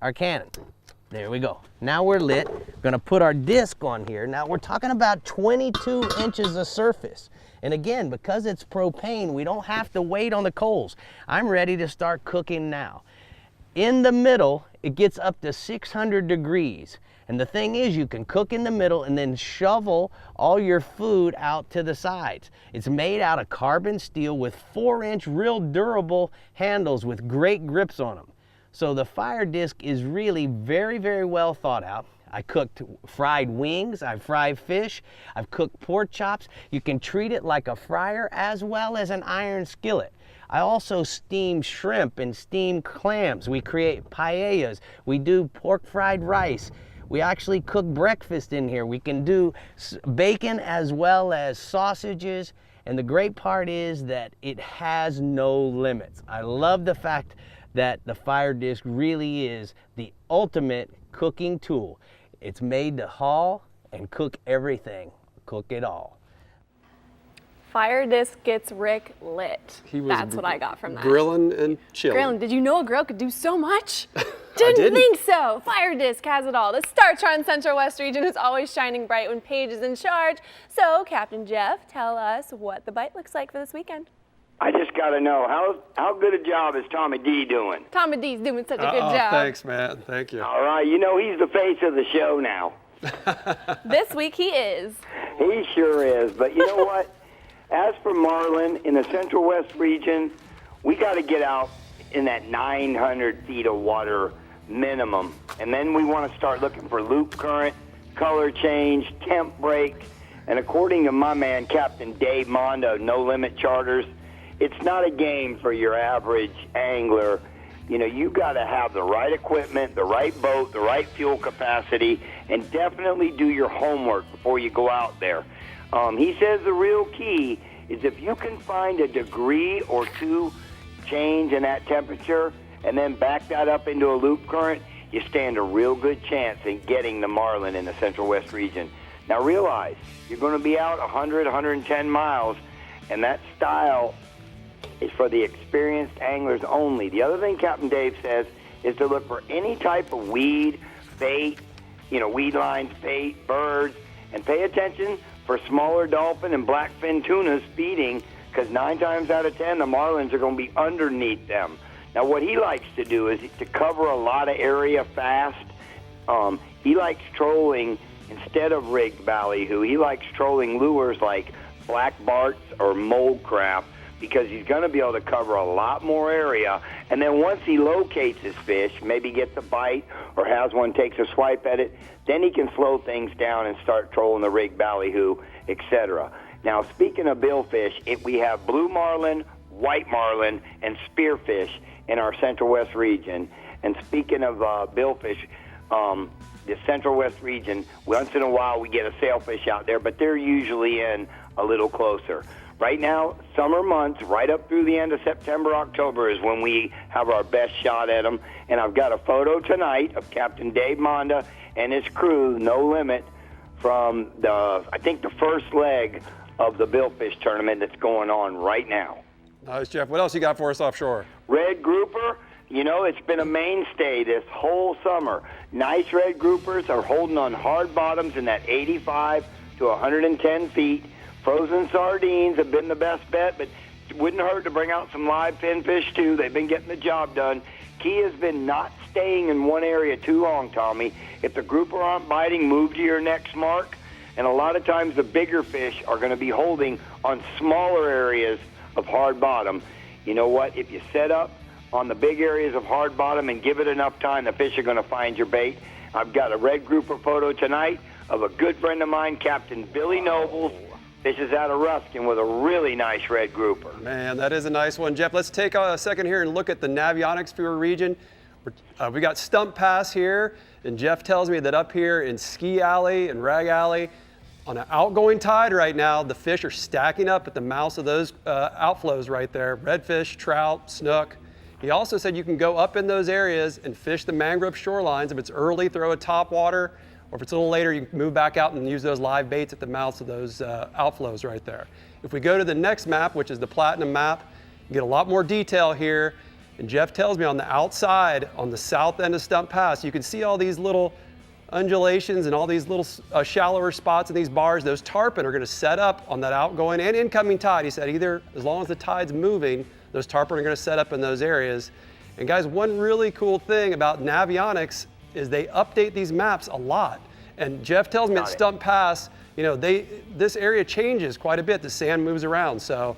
our cannon. There we go. Now we're lit. We're going to put our disc on here. Now we're talking about 22 inches of surface. And again, because it's propane, we don't have to wait on the coals. I'm ready to start cooking now. In the middle, it gets up to 600 degrees. And the thing is, you can cook in the middle and then shovel all your food out to the sides. It's made out of carbon steel with 4-inch real durable handles with great grips on them. So the Fire Disc is really very well thought out. I cooked fried wings, I've fried fish, I've cooked pork chops. You can treat it like a fryer as well as an iron skillet. I also steam shrimp and steam clams. We create paellas. We do pork fried rice. We actually cook breakfast in here. We can do bacon as well as sausages. And the great part is that it has no limits. I love the fact that the Fire Disc really is the ultimate cooking tool. It's made to haul and cook everything, cook it all. Fire Disc gets Rick lit. He was That's what I got from that. Grilling and chilling. Grilling. Did you know a grill could do so much? Didn't think so. Fire Disc has it all. The Star Trek Central West region is always shining bright when Paige is in charge. So, Captain Jeff, tell us what the bite looks like for this weekend. I just got to know, how good a job is Tommy D doing? Tommy D's doing such a good job. Thanks, Matt. Thank you. All right, you know he's the face of the show now. This week he is. He sure is. But you know what? As for Marlin in the Central West region, we got to get out in that 900 feet of water minimum. And then we want to start looking for loop current, color change, temp break. And according to my man, Captain Dave Mondo, No Limit Charters, it's not a game for your average angler. You know, you got to have the right equipment, the right boat, the right fuel capacity, and definitely do your homework before you go out there. He says the real key is if you can find a degree or two change in that temperature and then back that up into a loop current, you stand a real good chance in getting the Marlin in the Central West region. Now realize, you're going to be out 100, 110 miles, and that style is for the experienced anglers only. The other thing Captain Dave says is to look for any type of weed, bait, weed lines, bait, birds, and pay attention for smaller dolphin and blackfin tunas feeding, because 9 times out of 10, the Marlins are going to be underneath them. Now, what he likes to do is to cover a lot of area fast. He likes trolling instead of rigged ballyhoo. He likes trolling lures like black barts or mold crab, because he's going to be able to cover a lot more area. And then once he locates his fish, maybe gets a bite or has one, takes a swipe at it, then he can slow things down and start trolling the rig ballyhoo, etc. Now, speaking of billfish, we have blue marlin, white marlin and spearfish in our Central West region. And speaking of billfish, the Central West region, once in a while we get a sailfish out there, but they're usually in a little closer. Right now, summer months, right up through the end of September, October is when we have our best shot at them. And I've got a photo tonight of Captain Dave Monda and his crew, No Limit, from I think the first leg of the billfish tournament that's going on right now. Nice, Jeff. What else you got for us offshore? Red grouper, you know, it's been a mainstay this whole summer. Nice red groupers are holding on hard bottoms in that 85 to 110 feet. Frozen sardines have been the best bet, but it wouldn't hurt to bring out some live pinfish too. They've been getting the job done. Key has been not staying in one area too long, Tommy. If the grouper aren't biting, move to your next mark. And a lot of times the bigger fish are going to be holding on smaller areas of hard bottom. You know what? If you set up on the big areas of hard bottom and give it enough time, the fish are going to find your bait. I've got a red grouper photo tonight of a good friend of mine, Captain Billy Nobles. Fishes out of Ruskin with a really nice red grouper. Man, that is a nice one. Jeff, let's take a second here and look at the Navionics Fjord region. We got Stump Pass here, and Jeff tells me that up here in Ski Alley and Rag Alley, on an outgoing tide right now, the fish are stacking up at the mouths of those outflows right there. Redfish, trout, snook. He also said you can go up in those areas and fish the mangrove shorelines. If it's early, throw a top water. Or if it's a little later, you can move back out and use those live baits at the mouths of those outflows right there. If we go to the next map, which is the Platinum map, you get a lot more detail here. And Jeff tells me on the outside, on the south end of Stump Pass, you can see all these little undulations and all these little shallower spots in these bars. Those tarpon are going to set up on that outgoing and incoming tide. He said either as long as the tide's moving, those tarpon are going to set up in those areas. And guys, one really cool thing about Navionics is they update these maps a lot. And Jeff tells me at Stump Pass, you know, this area changes quite a bit. The sand moves around. So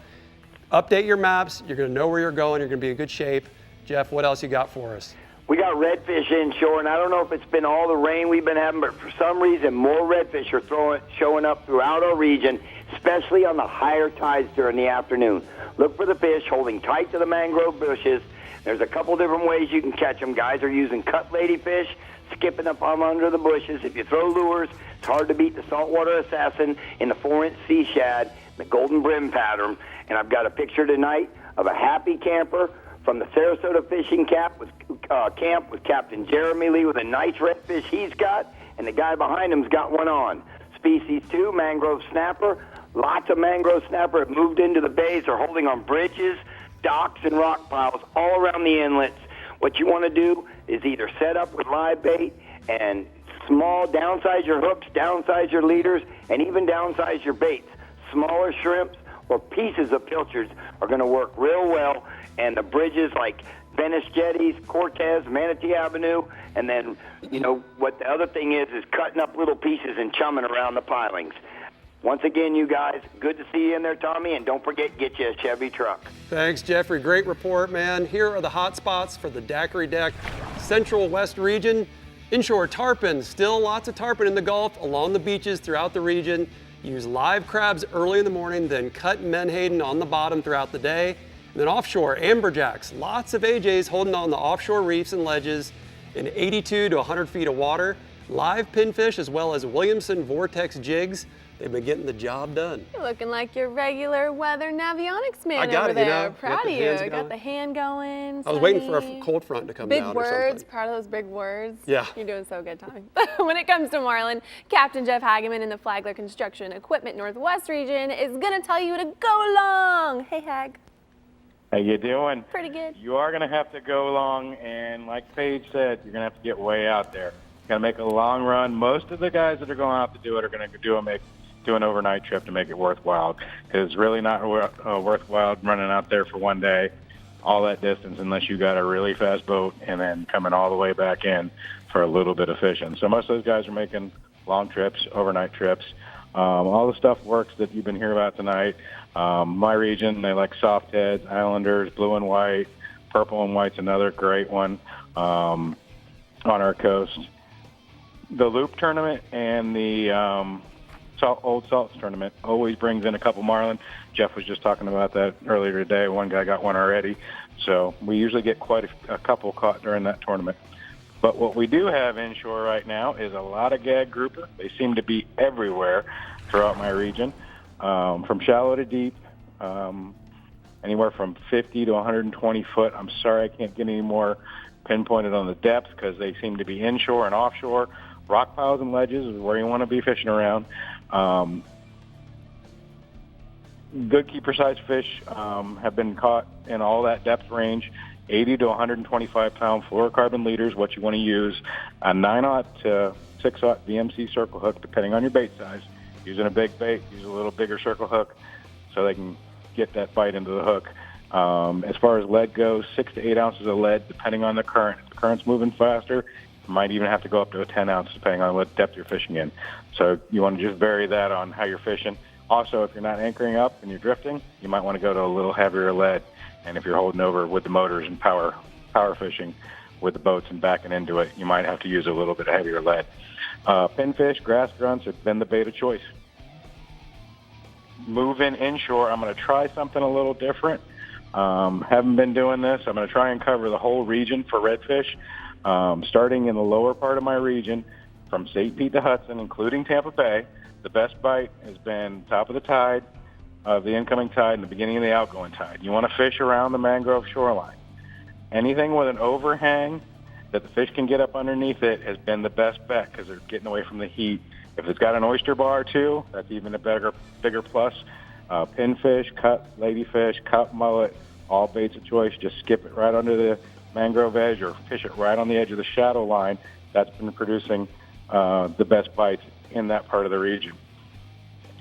update your maps. You're going to know where you're going. You're going to be in good shape. Jeff, what else you got for us? We got redfish inshore, and I don't know if it's been all the rain we've been having, but for some reason more redfish are showing up throughout our region, especially on the higher tides during the afternoon. Look for the fish holding tight to the mangrove bushes. There's a couple different ways you can catch them. Guys are using cut ladyfish, skipping up on under the bushes. If you throw lures, it's hard to beat the saltwater assassin in the 4-inch sea shad, the golden brim pattern. And I've got a picture tonight of a happy camper from the Sarasota Fishing Camp with Captain Jeremy Lee with a nice redfish he's got, and the guy behind him's got one on. Species 2, mangrove snapper. Lots of mangrove snapper have moved into the bays. They're holding on bridges, docks, and rock piles all around the inlets. What you want to do is either set up with live bait and downsize your hooks, downsize your leaders, and even downsize your baits. Smaller shrimps or pieces of pilchards are going to work real well. And the bridges like Venice Jetties, Cortez, Manatee Avenue, and then, you know, what the other thing is cutting up little pieces and chumming around the pilings. Once again, you guys, good to see you in there, Tommy, and don't forget, get you a Chevy truck. Thanks, Jeffrey. Great report, man. Here are the hot spots for the Daiquiri Deck Central West region. Inshore tarpon, still lots of tarpon in the Gulf, along the beaches throughout the region. Use live crabs early in the morning, then cut menhaden on the bottom throughout the day. And then offshore, amberjacks, lots of AJs holding on the offshore reefs and ledges in 82 to 100 feet of water. Live pinfish as well as Williamson Vortex jigs. They've been getting the job done. You're looking like your regular weather Navionics man I got over it, there. you know. Proud of you. Got the hand going. I was waiting for a cold front to come big down words, or something. proud of those big words. Yeah. You're doing so good, Tommy. When it comes to Marlin, Captain Jeff Hageman in the Flagler Construction Equipment Northwest region is going to tell you to go along. Hey, Hag. How you doing? Pretty good. You are going to have to go along, and like Paige said, you're going to have to get way out there. You're going to make a long run. Most of the guys that are going out to do it are going to do an overnight trip to make it worthwhile, because it's really not worthwhile running out there for one day, all that distance, unless you got a really fast boat and then coming all the way back in for a little bit of fishing. So most of those guys are making long trips, overnight trips. All the stuff works that you've been hearing about tonight. My region, they like soft heads, islanders, blue and white, purple and white's another great one on our coast. The Loop tournament and the Old Salts tournament always brings in a couple marlin. Jeff was just talking about that earlier today. One guy got one already. So we usually get quite a couple caught during that tournament. But what we do have inshore right now is a lot of gag grouper. They seem to be everywhere throughout my region, from shallow to deep, anywhere from 50 to 120 foot. I'm sorry I can't get any more pinpointed on the depth because they seem to be inshore and offshore. Rock piles and ledges is where you want to be fishing around. Good keeper-sized fish have been caught in all that depth range. 80 to 125-pound fluorocarbon leaders, what you want to use. A 9/0 to 6/0 VMC circle hook, depending on your bait size. Using a big bait, use a little bigger circle hook so they can get that bite into the hook. As far as lead goes, 6 to 8 ounces of lead, depending on the current. If the current's moving faster, you might even have to go up to a 10 ounce, depending on what depth you're fishing in. So you want to just vary that on how you're fishing. Also, if you're not anchoring up and you're drifting, you might want to go to a little heavier lead. And if you're holding over with the motors and power fishing with the boats and backing into it, you might have to use a little bit of heavier lead. Pinfish, grass grunts have been the bait of choice. Moving inshore, I'm going to try something a little different. Haven't been doing this. I'm going to try and cover the whole region for redfish, starting in the lower part of my region from St. Pete to Hudson, including Tampa Bay. The best bite has been top of the tide, of the incoming tide and the beginning of the outgoing tide. You want to fish around the mangrove shoreline. Anything with an overhang that the fish can get up underneath it has been the best bet because they're getting away from the heat. If it's got an oyster bar too, that's even a bigger plus. Pinfish, cut ladyfish, cut mullet, all baits of choice. Just skip it right under the mangrove edge or fish it right on the edge of the shadow line. That's been producing the best bites in that part of the region.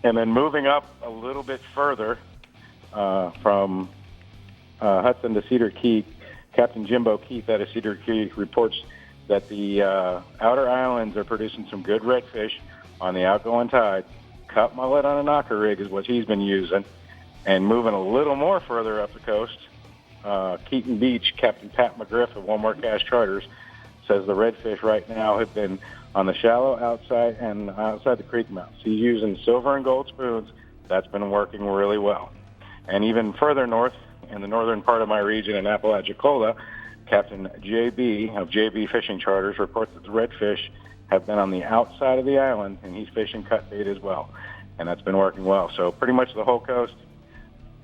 And then moving up a little bit further from Hudson to Cedar Key, Captain Jimbo Keith out of Cedar Key reports that the outer islands are producing some good redfish on the outgoing tide. Cut mullet on a knocker rig is what he's been using. And moving a little more further up the coast, Keaton Beach, Captain Pat McGriff of One More Cash Charters, says the redfish right now have been on the shallow outside and outside the creek mouths. He's using silver and gold spoons. That's been working really well. And even further north, in the northern part of my region in Apalachicola, Captain JB of JB Fishing Charters reports that the redfish have been on the outside of the island, and he's fishing cut bait as well. And that's been working well. So pretty much the whole coast,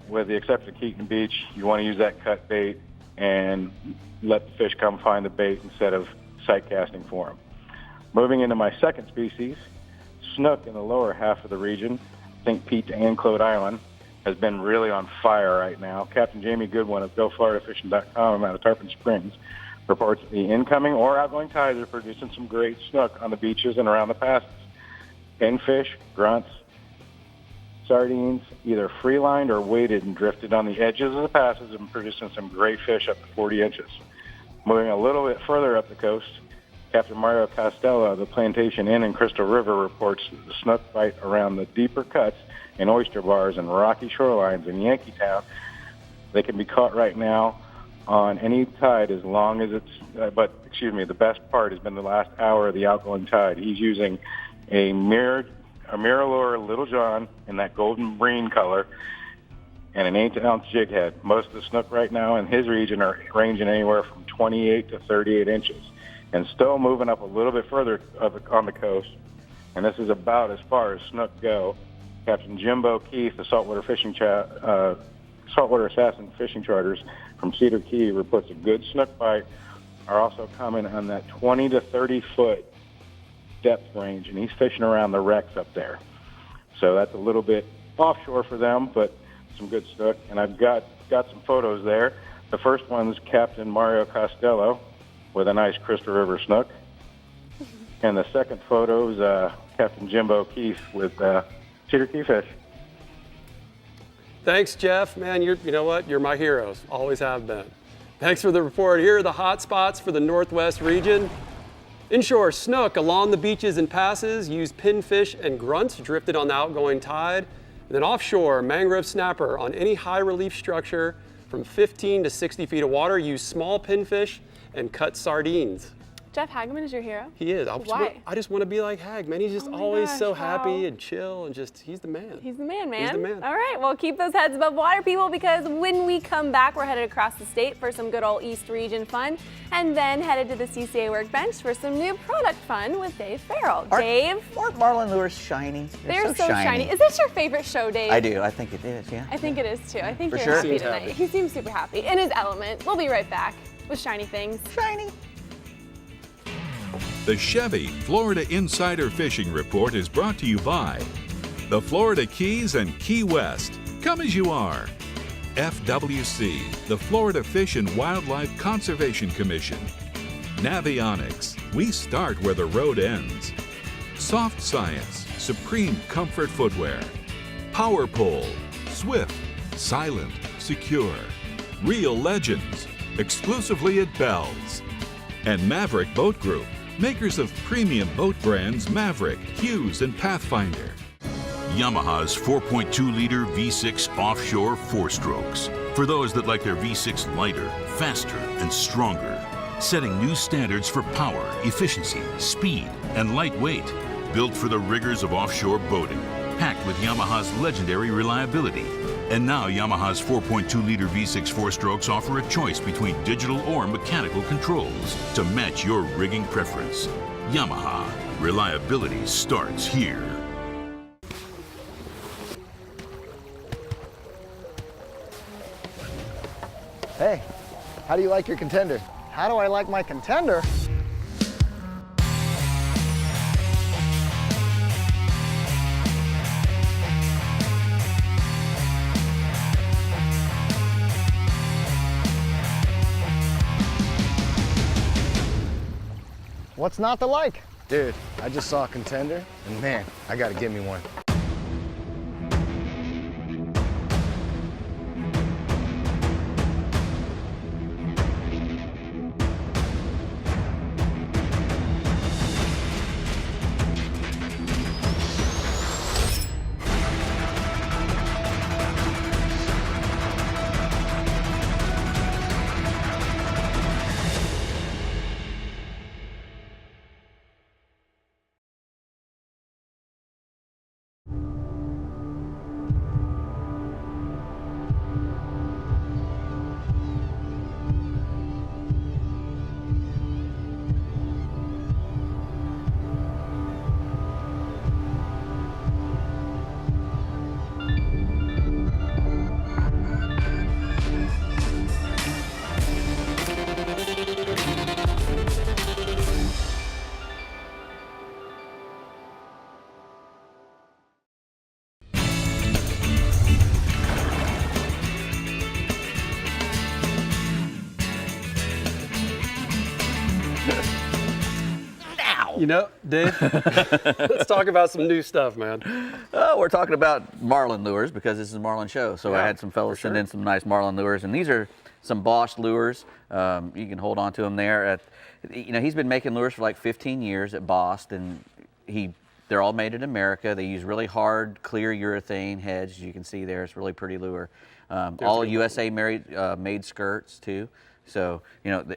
with the exception of Keaton Beach, you want to use that cut bait and let the fish come find the bait instead of sight casting for them. Moving into my second species, snook in the lower half of the region, St. Pete to Anclote Island, has been really on fire right now. Captain Jamie Goodwin of GoFloridaFishing.com out of Tarpon Springs reports the incoming or outgoing tides are producing some great snook on the beaches and around the passes. Pinfish, grunts, sardines, either free-lined or weighted and drifted on the edges of the passes and producing some great fish up to 40 inches. Moving a little bit further up the coast, Captain Mario Costello of the Plantation Inn in Crystal River reports that the snook bite around the deeper cuts in oyster bars and rocky shorelines in Yankeetown. They can be caught right now on any tide as long as it's, the best part has been the last hour of the outgoing tide. He's using a Mirror Little John in that golden green color and an 8-ounce jig head. Most of the snook right now in his region are ranging anywhere from 28 to 38 inches. And still moving up a little bit further on the coast, and this is about as far as snook go. Captain Jimbo Keith, the Saltwater Assassin Fishing Charters from Cedar Key, reports a good snook bite are also coming on that 20 to 30 foot depth range, and he's fishing around the wrecks up there. So that's a little bit offshore for them, but some good snook. And I've got some photos there. The first one's Captain Mario Costello with a nice Crystal River snook. And the second photo is Captain Jimbo Keith with Cedar Key fish. Thanks, Jeff. Man, you know what? You're my heroes. Always have been. Thanks for the report. Here are the hot spots for the Northwest region. Inshore snook along the beaches and passes. Use pinfish and grunts drifted on the outgoing tide. And then offshore, mangrove snapper on any high relief structure from 15 to 60 feet of water. Use small pinfish and cut sardines. Jeff Hageman is your hero? He is. Why? I just want to be like Hag, man. He's just always so happy and chill and just, he's the man. He's the man, man. He's the man. All right, well, keep those heads above water, people, because when we come back, we're headed across the state for some good old East Region fun, and then headed to the CCA workbench for some new product fun with Dave Farrell. Dave? Aren't Marlin lures shiny? They're so shiny. Is this your favorite show, Dave? I do. I think it is, yeah. I think it is, too. I think For you're sure. happy Seems tonight. happy. He seems super happy. In his element. We'll be right back with Shiny Things. Shiny. The Chevy Florida Insider Fishing Report is brought to you by the Florida Keys and Key West. Come as you are. FWC, the Florida Fish and Wildlife Conservation Commission. Navionics, we start where the road ends. Soft Science, supreme comfort footwear. Power Pole, swift, silent, secure. Real legends, exclusively at Bell's. And Maverick Boat Group, makers of premium boat brands Maverick, Hughes, and Pathfinder. Yamaha's 4.2-liter V6 offshore 4-strokes. For those that like their V6 lighter, faster, and stronger. Setting new standards for power, efficiency, speed, and lightweight. Built for the rigors of offshore boating. Packed with Yamaha's legendary reliability. And now Yamaha's 4.2-liter V6 4-strokes offer a choice between digital or mechanical controls to match your rigging preference. Yamaha. Reliability starts here. Hey, how do you like your contender? How do I like my contender? What's not to like? Dude, I just saw a contender, and man, I gotta get me one. You know, Dave, let's talk about some new stuff, man. We're talking about Marlin lures because this is a Marlin show. So Yeah, I had some fellas send in some nice Marlin lures, and these are some Bosch lures. You can hold on to them there. He's been making lures for like 15 years at Bosch, and they're all made in America. They use really hard, clear urethane heads, as you can see there. It's a really pretty lure. All USA made skirts too. So,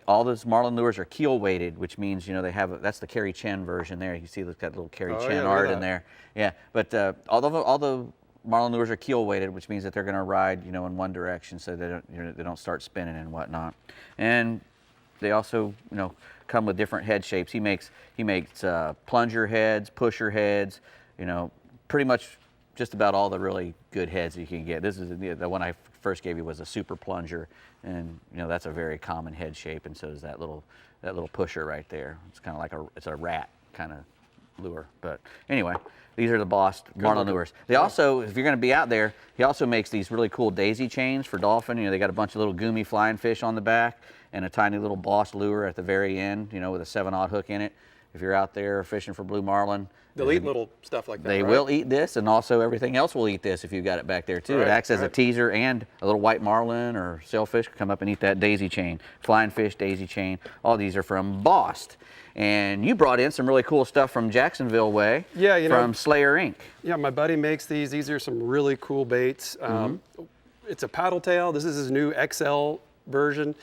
all those Marlin lures are keel weighted, which means, they have, that's the Kerry Chen version there. You see it's got a little Kerry Chen art in there. Yeah, but all the Marlin lures are keel weighted, which means that they're going to ride, in one direction so they don't start spinning and whatnot. And they also, come with different head shapes. He makes plunger heads, pusher heads, pretty much just about all the really good heads you can get. This is the one I first gave you was a super plunger, and that's a very common head shape, and so is that little pusher right there. It's kind of like a rat kind of lure. But anyway, these are the Bosch Marlin lures. They also, if you're going to be out there, he also makes these really cool daisy chains for dolphin. They got a bunch of little goomy flying fish on the back and a tiny little Bosch lure at the very end, with a 7/0 hook in it. If you're out there fishing for blue marlin, they'll eat little stuff like that. They will eat this, and also everything else will eat this if you've got it back there too. It acts as a teaser, and a little white marlin or sailfish can come up and eat that daisy chain. Flying fish, daisy chain, all these are from Bosch. And you brought in some really cool stuff from Jacksonville way. Yeah, from Slayer Inc. Yeah, my buddy makes these. These are some really cool baits. It's a paddle tail. This is his new XL version.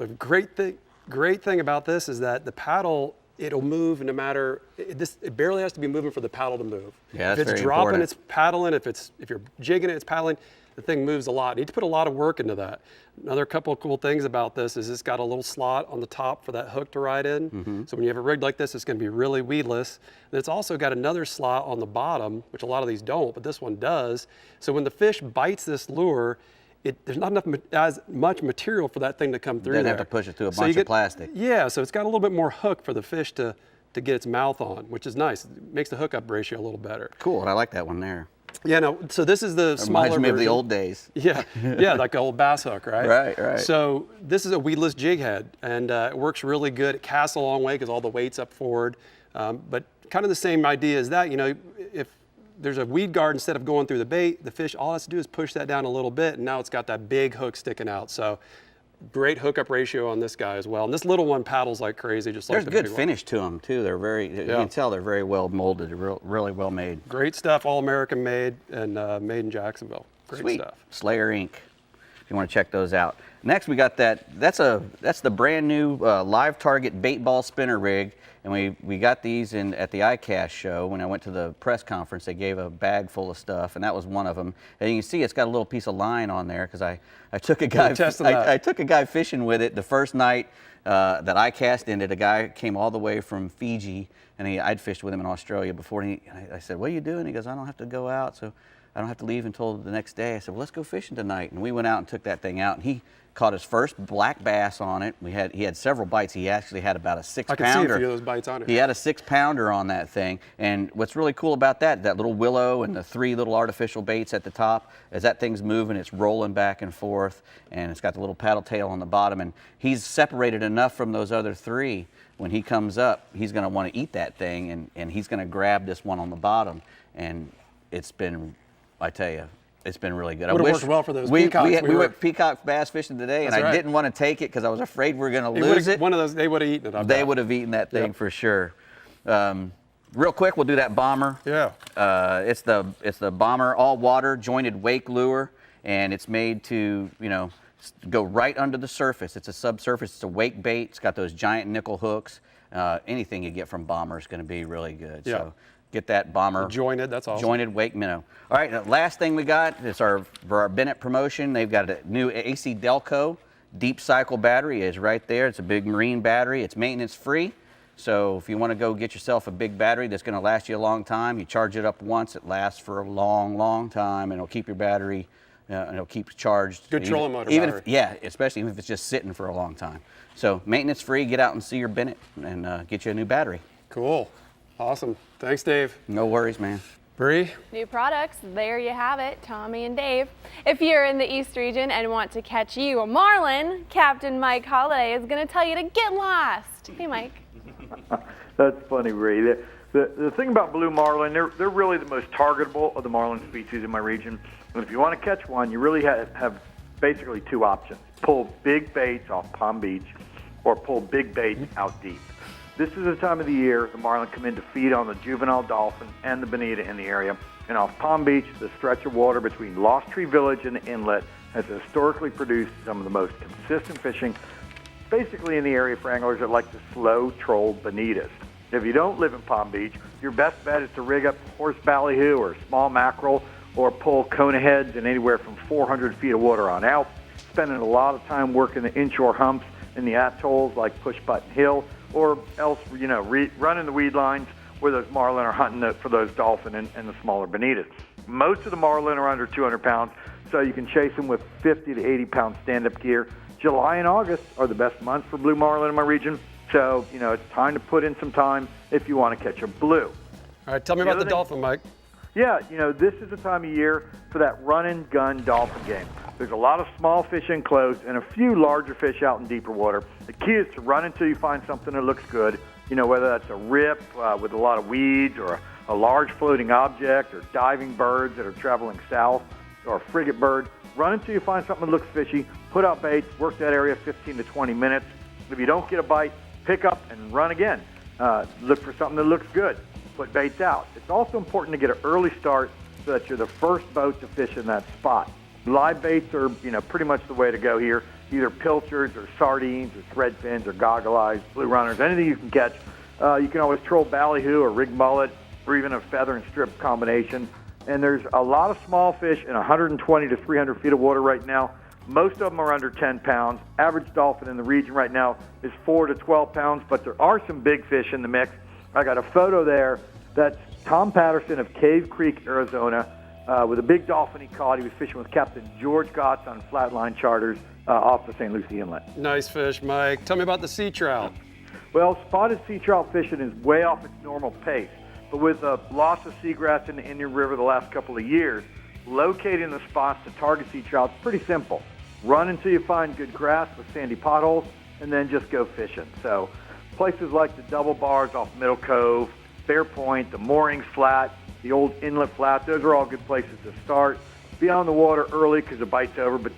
A great thing about this is that the paddle it'll move no matter, it barely has to be moving for the paddle to move. Yeah, that's if it's very dropping, important. it's paddling. If you're jigging it, it's paddling. The thing moves a lot. You need to put a lot of work into that. Another couple of cool things about this is it's got a little slot on the top for that hook to ride in. So when you have a rig like this, it's going to be really weedless. And it's also got another slot on the bottom, which a lot of these don't, but this one does. So when the fish bites this lure, there's not enough as much material for that thing to come through. Then there. have to push it through a So bunch you of plastic. Yeah, so it's got a little bit more hook for the fish to get its mouth on, which is nice. It makes the hookup ratio a little better. Cool, I like that one there. Yeah, no, so this is the smaller Reminds me of the version. old days. Yeah, yeah, like an old bass hook, right? Right. So this is a weedless jig head, and it works really good. It casts a long way because all the weight's up forward. But kind of the same idea as that, if there's a weed guard, instead of going through the bait, the fish, all it has to do is push that down a little bit, and now it's got that big hook sticking out. So great hookup ratio on this guy as well. And this little one paddles like crazy, just like There's the good big one. finish to them too. They're you can tell they're very well molded, really well made. Great stuff, all American made and made in Jacksonville. Great Sweet. stuff. Slayer Inc. If you want to check those out. Next we got that's the brand new live target bait ball spinner rig, and we got these at the ICAST show. When I went to the press conference, they gave a bag full of stuff, and that was one of them. And you can see it's got a little piece of line on there because I took a guy I took a guy fishing with it the first night that ICAST ended. A guy came all the way from Fiji, and I'd fished with him in Australia before. And I said, "What are you doing?" He goes, "I don't have to go out, so I don't have to leave until the next day." I said, "Well, let's go fishing tonight." And we went out and took that thing out, and he caught his first black bass on it. He had several bites. He actually had about a 6-pounder. I can see a few of those bites on it. He had a 6-pounder on that thing. And what's really cool about that little willow and the 3 little artificial baits at the top, as that thing's moving, it's rolling back and forth, and it's got the little paddle tail on the bottom. And he's separated enough from those other 3. When he comes up, he's going to want to eat that thing, and he's going to grab this one on the bottom. And it's been, I tell you, it's been really good. Would have worked well for those peacocks. We went peacock bass fishing today, and I didn't want to take it because I was afraid we were going to lose it. One of those, they would have eaten it. They would have eaten that thing for sure. Real quick, we'll do that bomber. Yeah. It's the bomber all water jointed wake lure, and it's made to go right under the surface. It's a subsurface. It's a wake bait. It's got those giant nickel hooks. Anything you get from bomber is going to be really good. Yeah. So get that bomber jointed. That's awesome. Jointed wake minnow. All right, the last thing we got is for our Bennett promotion. They've got a new AC Delco deep cycle battery is right there. It's a big marine battery. It's maintenance free. So if you want to go get yourself a big battery that's going to last you a long time, you charge it up once. It lasts for a long, long time, and it'll keep your battery. And it'll keep charged. Good trolling motor battery. Especially if it's just sitting for a long time. So maintenance free. Get out and see your Bennett and get you a new battery. Cool. Awesome. Thanks, Dave. No worries, man. Bree? New products, there you have it, Tommy and Dave. If you're in the East region and want to catch you a marlin, Captain Mike Holliday is going to tell you to get lost. Hey, Mike. That's funny, Bree. The thing about blue marlin, they're really the most targetable of the marlin species in my region. And if you want to catch one, you really have basically 2 options. Pull big baits off Palm Beach or pull big baits out deep. This is the time of the year the marlin come in to feed on the juvenile dolphin and the bonita in the area. And off Palm Beach, the stretch of water between Lost Tree Village and the inlet has historically produced some of the most consistent fishing, basically in the area for anglers that like to slow troll bonitas. If you don't live in Palm Beach, your best bet is to rig up horse ballyhoo or small mackerel or pull Kona heads in anywhere from 400 feet of water on out, spending a lot of time working the inshore humps in the atolls like Push Button Hill, or else, running the weed lines where those marlin are hunting for those dolphin and the smaller bonitas. Most of the marlin are under 200 pounds, so you can chase them with 50 to 80 pound stand-up gear. July and August are the best months for blue marlin in my region, so, it's time to put in some time if you want to catch a blue. All right, tell me about the dolphin, Mike. Yeah, this is the time of year for that run-and-gun dolphin game. There's a lot of small fish enclosed and a few larger fish out in deeper water. The key is to run until you find something that looks good, whether that's a rip with a lot of weeds or a large floating object or diving birds that are traveling south or a frigate bird. Run until you find something that looks fishy, put out baits, work that area 15 to 20 minutes. If you don't get a bite, pick up and run again. Look for something that looks good. Put baits out. It's also important to get an early start so that you're the first boat to fish in that spot. Live baits are, pretty much the way to go here. Either pilchards or sardines or thread fins or goggle eyes, blue runners, anything you can catch. You can always troll ballyhoo or rig mullet or even a feather and strip combination. And there's a lot of small fish in 120 to 300 feet of water right now. Most of them are under 10 pounds. Average dolphin in the region right now is 4 to 12 pounds, but there are some big fish in the mix. I got a photo there. That's Tom Patterson of Cave Creek, Arizona, with a big dolphin he caught. He was fishing with Captain George Gotts on flatline charters off the St. Lucie Inlet. Nice fish, Mike. Tell me about the sea trout. Well, spotted sea trout fishing is way off its normal pace. But with the loss of seagrass in the Indian River the last couple of years, locating the spots to target sea trout is pretty simple. Run until you find good grass with sandy potholes, and then just go fishing. So places like the double bars off Middle Cove, Bear Point, the Moorings Flat, the old Inlet Flat, those are all good places to start. Be on the water early because the bite's over, but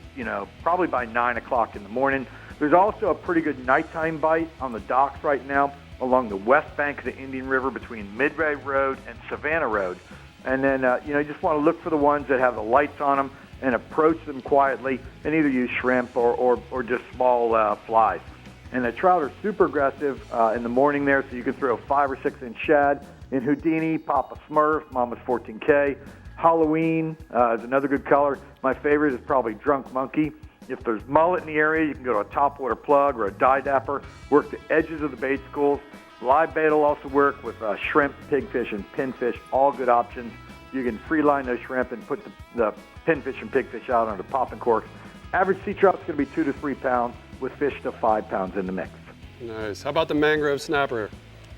probably by 9 o'clock in the morning. There's also a pretty good nighttime bite on the docks right now along the west bank of the Indian River between Midway Road and Savannah Road. And then, you just want to look for the ones that have the lights on them and approach them quietly and either use shrimp or just small flies. And the trout are super aggressive in the morning there, so you can throw 5 or 6 inch shad in Houdini, Papa Smurf, Mama's 14K. Halloween is another good color. My favorite is probably Drunk Monkey. If there's mullet in the area, you can go to a topwater plug or a die dapper, work the edges of the bait schools. Live bait will also work with shrimp, pigfish, and pinfish, all good options. You can free line those shrimp and put the pinfish and pigfish out under popping corks. Average sea trout's going to be 2 to 3 pounds with fish to 5 pounds in the mix. Nice. How about the mangrove snapper?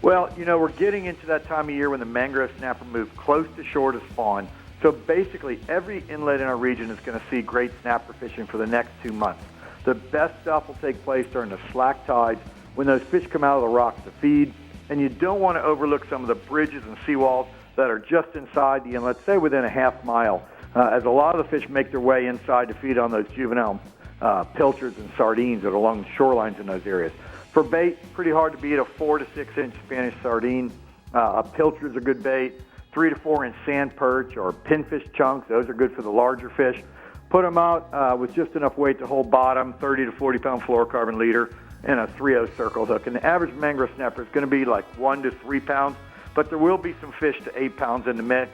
Well, we're getting into that time of year when the mangrove snapper move close to shore to spawn. So basically, every inlet in our region is going to see great snapper fishing for the next 2 months. The best stuff will take place during the slack tides when those fish come out of the rocks to feed. And you don't want to overlook some of the bridges and seawalls that are just inside the inlet, say within a half mile, as a lot of the fish make their way inside to feed on those juvenile pilchards and sardines that are along the shorelines in those areas. For bait, pretty hard to beat a 4 to 6 inch Spanish sardine. A pilchard's a good bait. 3 to 4 inch sand perch or pinfish chunks, those are good for the larger fish. Put them out with just enough weight to hold bottom, 30 to 40 pound fluorocarbon leader, and a 3/0 circle hook. And the average mangrove snapper is going to be like 1 to 3 pounds, but there will be some fish to 8 pounds in the mix.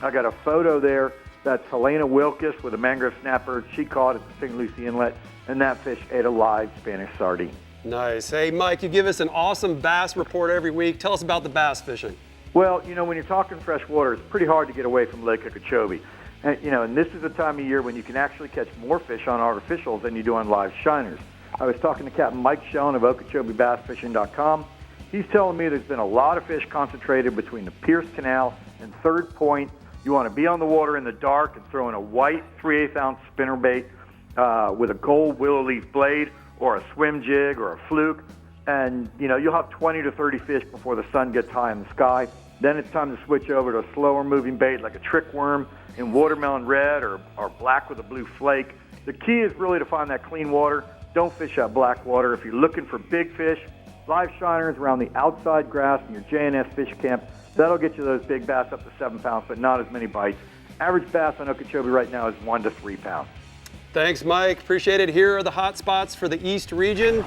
I got a photo there. That's Helena Wilkes with a mangrove snapper. She caught at the St. Lucie Inlet, and that fish ate a live Spanish sardine. Nice. Hey, Mike, you give us an awesome bass report every week. Tell us about the bass fishing. Well, when you're talking freshwater, it's pretty hard to get away from Lake Okeechobee. And, and this is the time of year when you can actually catch more fish on artificials than you do on live shiners. I was talking to Captain Mike Schoen of OkeechobeeBassFishing.com. He's telling me there's been a lot of fish concentrated between the Pierce Canal and Third Point. You want to be on the water in the dark and throw in a white 3/8 ounce spinnerbait with a gold willow leaf blade or a swim jig or a fluke. And, you'll have 20 to 30 fish before the sun gets high in the sky. Then it's time to switch over to a slower moving bait like a trick worm in watermelon red or black with a blue flake. The key is really to find that clean water. Don't fish that black water. If you're looking for big fish, live shiners around the outside grass in your J&S fish camp, that'll get you those big bass up to 7 pounds, but not as many bites. Average bass on Okeechobee right now is 1 to 3 pounds. Thanks, Mike. Appreciate it. Here are the hot spots for the East region.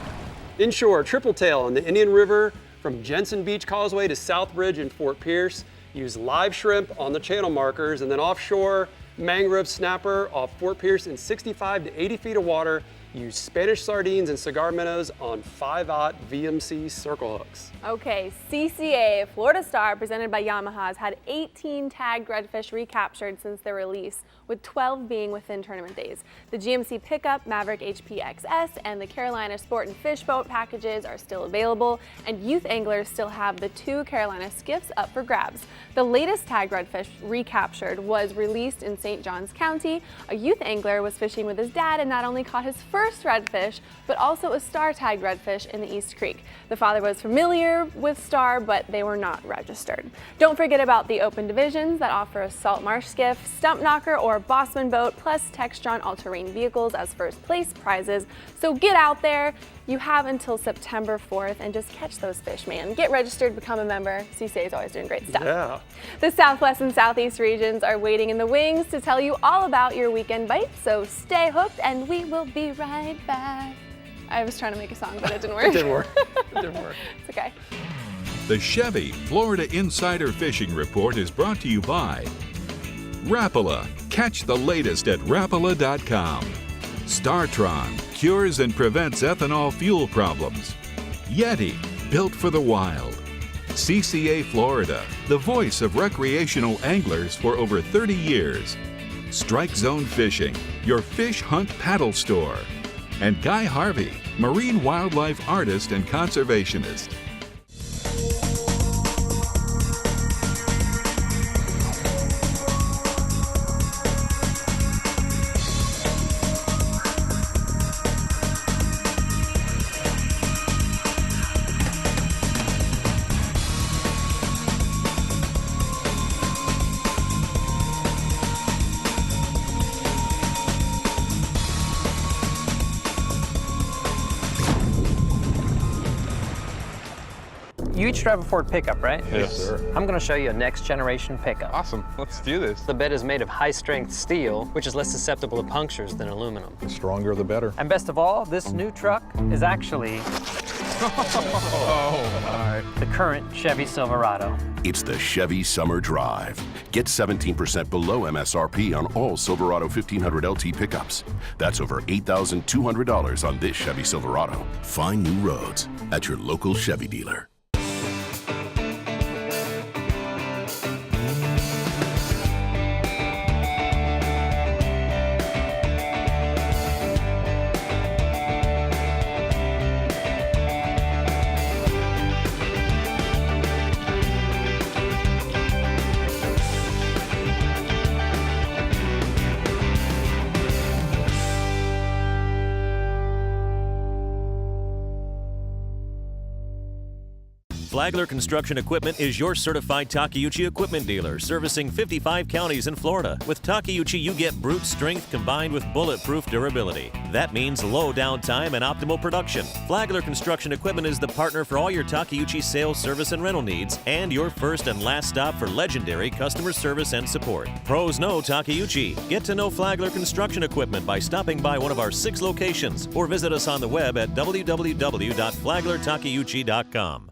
Inshore, triple tail in the Indian River from Jensen Beach Causeway to Southbridge and Fort Pierce. Use live shrimp on the channel markers, and then offshore, mangrove snapper off Fort Pierce in 65 to 80 feet of water. Use Spanish sardines and cigar minnows on 5/0 VMC circle hooks. Okay, CCA, Florida Star, presented by Yamaha, has had 18 tagged redfish recaptured since their release, with 12 being within tournament days. The GMC Pickup, Maverick HP XS, and the Carolina Sport and Fish Boat packages are still available, and youth anglers still have the 2 Carolina skiffs up for grabs. The latest tagged redfish recaptured was released in St. Johns County. A youth angler was fishing with his dad and not only caught his first redfish, but also a star-tagged redfish in the East Creek. The father was familiar with star, but they were not registered. Don't forget about the open divisions that offer a salt marsh skiff, stump knocker, or Bossman boat, plus Textron all-terrain vehicles as first place prizes. So get out there. You have until September 4th and just catch those fish, man. Get registered, become a member. CCA is always doing great stuff. Yeah. The Southwest and Southeast regions are waiting in the wings to tell you all about your weekend bites, so stay hooked and we will be right back. I was trying to make a song, but it didn't work. It didn't work. It didn't work. It's okay. The Chevy Florida Insider Fishing Report is brought to you by Rapala. Catch the latest at Rapala.com. Startron cures and prevents ethanol fuel problems. Yeti, built for the wild. CCA Florida, the voice of recreational anglers for over 30 years. Strike Zone Fishing, your fish hunt paddle store. And Guy Harvey, marine wildlife artist and conservationist. You each drive a Ford pickup, right? Yes, sir. I'm going to show you a next generation pickup. Awesome. Let's do this. The bed is made of high-strength steel, which is less susceptible to punctures than aluminum. The stronger, the better. And best of all, this new truck is actually the current Chevy Silverado. It's the Chevy Summer Drive. Get 17% below MSRP on all Silverado 1500 LT pickups. That's over $8,200 on this Chevy Silverado. Find new roads at your local Chevy dealer. Flagler Construction Equipment is your certified Takeuchi equipment dealer, servicing 55 counties in Florida. With Takeuchi, you get brute strength combined with bulletproof durability. That means low downtime and optimal production. Flagler Construction Equipment is the partner for all your Takeuchi sales, service, and rental needs, and your first and last stop for legendary customer service and support. Pros know Takeuchi. Get to know Flagler Construction Equipment by stopping by one of our 6 locations or visit us on the web at www.flaglertakeuchi.com.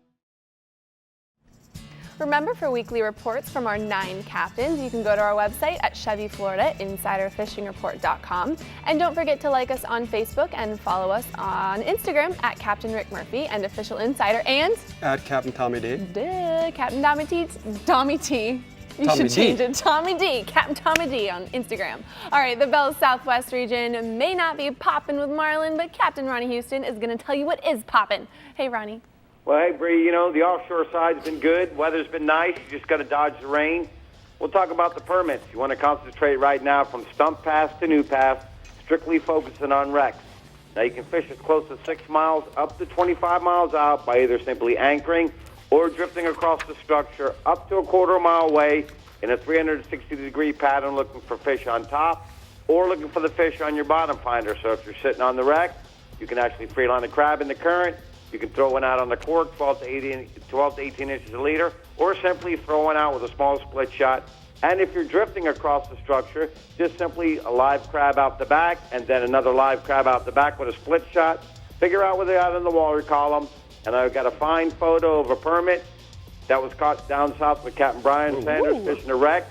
Remember, for weekly reports from our 9 captains, you can go to our website at ChevyFloridaInsiderFishingReport.com. And don't forget to like us on Facebook and follow us on Instagram at Captain Rick Murphy and Official Insider, and at Captain Tommy D. Captain Tommy T. You should change it. Tommy D. Captain Tommy D on Instagram. All right, the Bell's Southwest region may not be popping with Marlin, but Captain Ronnie Houston is going to tell you what is popping. Hey, Ronnie. Well, hey, Bree, you know, the offshore side's been good. Weather's been nice. You just got to dodge the rain. We'll talk about the permits. You want to concentrate right now from Stump Pass to New Pass, strictly focusing on wrecks. Now, you can fish as close as 6 miles up to 25 miles out by either simply anchoring or drifting across the structure up to a quarter mile away in a 360-degree pattern looking for fish on top or looking for the fish on your bottom finder. So if you're sitting on the wreck, you can actually freeline a crab in the current. You can throw one out on the cork, 12 to 18 inches a leader, or simply throw one out with a small split shot. And if you're drifting across the structure, just simply a live crab out the back and then another live crab out the back with a split shot. Figure out where they're out in the water column. And I've got a fine photo of a permit that was caught down south with Captain Brian Sanders fishing a wreck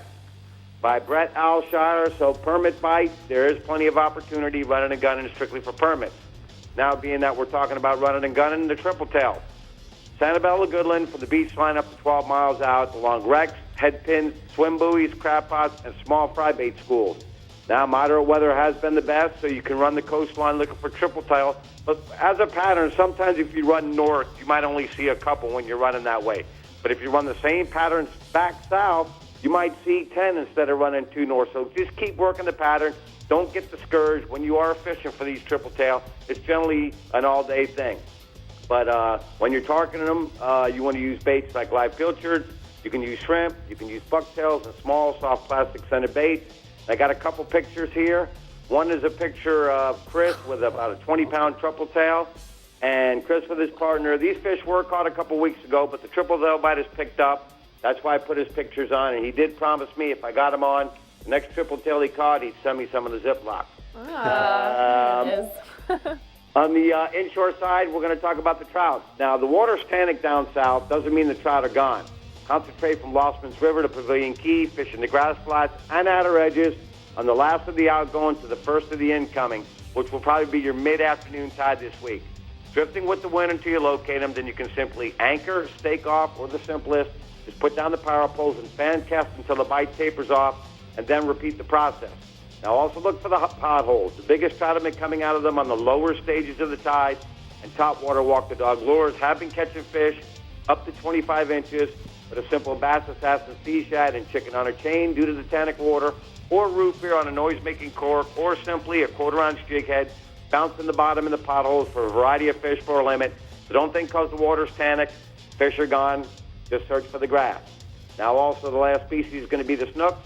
by Brett Alshire. So permit bite, there is plenty of opportunity. Running and gunning is strictly for permits. Now, being that we're talking about running and gunning, the triple tail. Sanibel Goodland for the beach line up to 12 miles out along wrecks, head pins, swim buoys, crab pots, and small fry bait schools. Now, moderate weather has been the best, so you can run the coastline looking for triple tail. But as a pattern, sometimes if you run north, you might only see a couple when you're running that way. But if you run the same patterns back south, you might see 10 instead of running 2 north. So just keep working the pattern. Don't get discouraged. When you are fishing for these triple tail, it's generally an all-day thing. But when you're targeting them, you want to use baits like live pilchards. You can use shrimp. You can use bucktails and small, soft plastic scented baits. I got a couple pictures here. One is a picture of Chris with about a 20-pound triple tail, and Chris with his partner. These fish were caught a couple weeks ago, but the triple tail bite is picked up. That's why I put his pictures on, and he did promise me if I got him on, the next triple tail he caught, he'd send me some of the Ziploc. On the inshore side, we're going to talk about the trout. Now, the water's tannic down south doesn't mean the trout are gone. Concentrate from Lossman's River to Pavilion Key, fishing the grass flats and outer edges on the last of the outgoing to the first of the incoming, which will probably be your mid-afternoon tide this week. Drifting with the wind until you locate them, then you can simply anchor, stake off, or the simplest is put down the power poles and fan cast until the bite tapers off, and then repeat the process. Now also look for the potholes. The biggest trout have been coming out of them on the lower stages of the tide, and top water walk the dog lures have been catching fish up to 25 inches with a simple bass assassin sea shad and chicken on a chain due to the tannic water, or root beer on a noise-making cork, or simply a quarter-ounce jig head bouncing the bottom in the potholes for a variety of fish for a limit. So don't think because the water's tannic, fish are gone. Just search for the grass. Now also the last species is going to be the snook.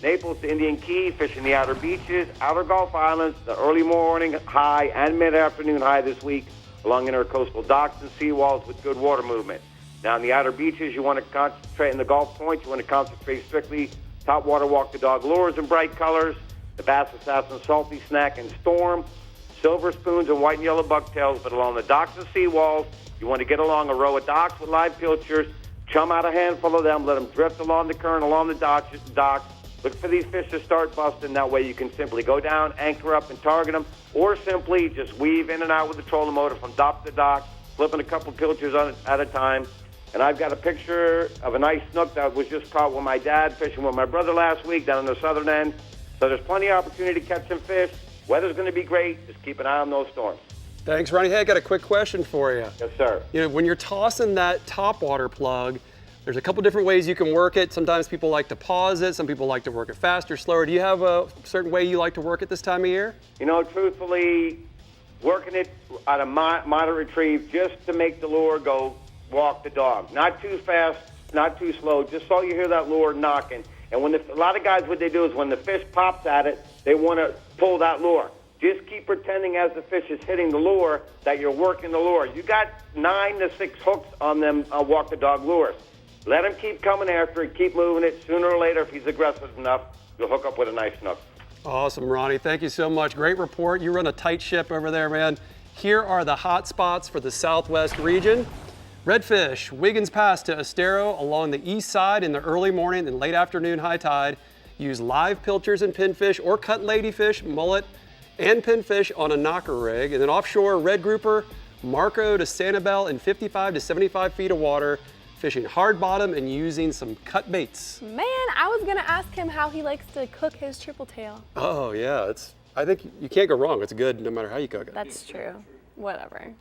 Naples to Indian Key, fishing the outer beaches, outer Gulf Islands, the early morning high and mid-afternoon high this week along intercoastal docks and seawalls with good water movement. Now, in the outer beaches, you want to concentrate in the Gulf Points. You want to concentrate strictly top water walk the dog lures in bright colors, the Bass Assassin Salty Snack and Storm, silver spoons and white and yellow bucktails. But along the docks and seawalls, you want to get along a row of docks with live pilchers, chum out a handful of them, let them drift along the current, along the docks. Look for these fish to start busting. That way you can simply go down, anchor up, and target them, or simply just weave in and out with the trolling motor from dock to dock, flipping a couple pilchers at a time. And I've got a picture of a nice snook that was just caught with my dad fishing with my brother last week down on the southern end. So there's plenty of opportunity to catch some fish. Weather's going to be great. Just keep an eye on those storms. Thanks, Ronnie. Hey, I got a quick question for you. Yes, sir. You know, when you're tossing that top water plug, there's a couple different ways you can work it. Sometimes people like to pause it. Some people like to work it faster, slower. Do you have a certain way you like to work it this time of year? You know, truthfully, working it at a moderate retrieve just to make the lure go walk the dog. Not too fast, not too slow, just so you hear that lure knocking. And when a lot of guys, what they do is when the fish pops at it, they want to pull that lure. Just keep pretending as the fish is hitting the lure that you're working the lure. You got 9 to 6 hooks on them walk the dog lures. Let him keep coming after it, keep moving it. Sooner or later, if he's aggressive enough, you'll hook up with a nice snook. Awesome, Ronnie. Thank you so much. Great report. You run a tight ship over there, man. Here are the hot spots for the Southwest region. Redfish, Wiggins Pass to Estero along the east side in the early morning and late afternoon high tide. Use live pilchers and pinfish or cut ladyfish, mullet, and pinfish on a knocker rig. And then offshore, red grouper, Marco to Sanibel in 55 to 75 feet of water, fishing hard bottom and using some cut baits. Man, I was gonna ask him how he likes to cook his triple tail. Oh yeah, I think you can't go wrong. It's good no matter how you cook it. That's true. Whatever.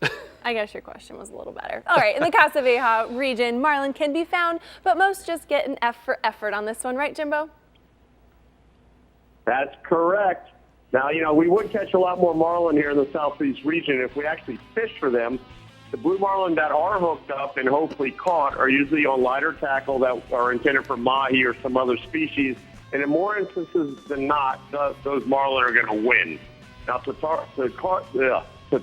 I guess your question was a little better. All right, in the Casa Vieja region, marlin can be found, but most just get an F for effort on this one, right, Jimbo? That's correct. Now, you know, we would catch a lot more marlin here in the southeast region if we actually fished for them. The blue marlin that are hooked up and hopefully caught are usually on lighter tackle that are intended for mahi or some other species. And in more instances than not, those marlin are going to win. Now, to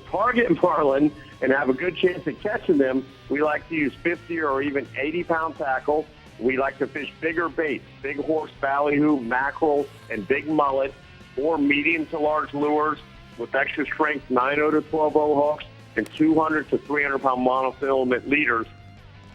target marlin and have a good chance of catching them, we like to use 50 or even 80-pound tackle. We like to fish bigger baits, big horse ballyhoo, mackerel, and big mullet, or medium to large lures with extra strength 9.0 to 12.0 hooks and 200 to 300-pound monofilament leaders.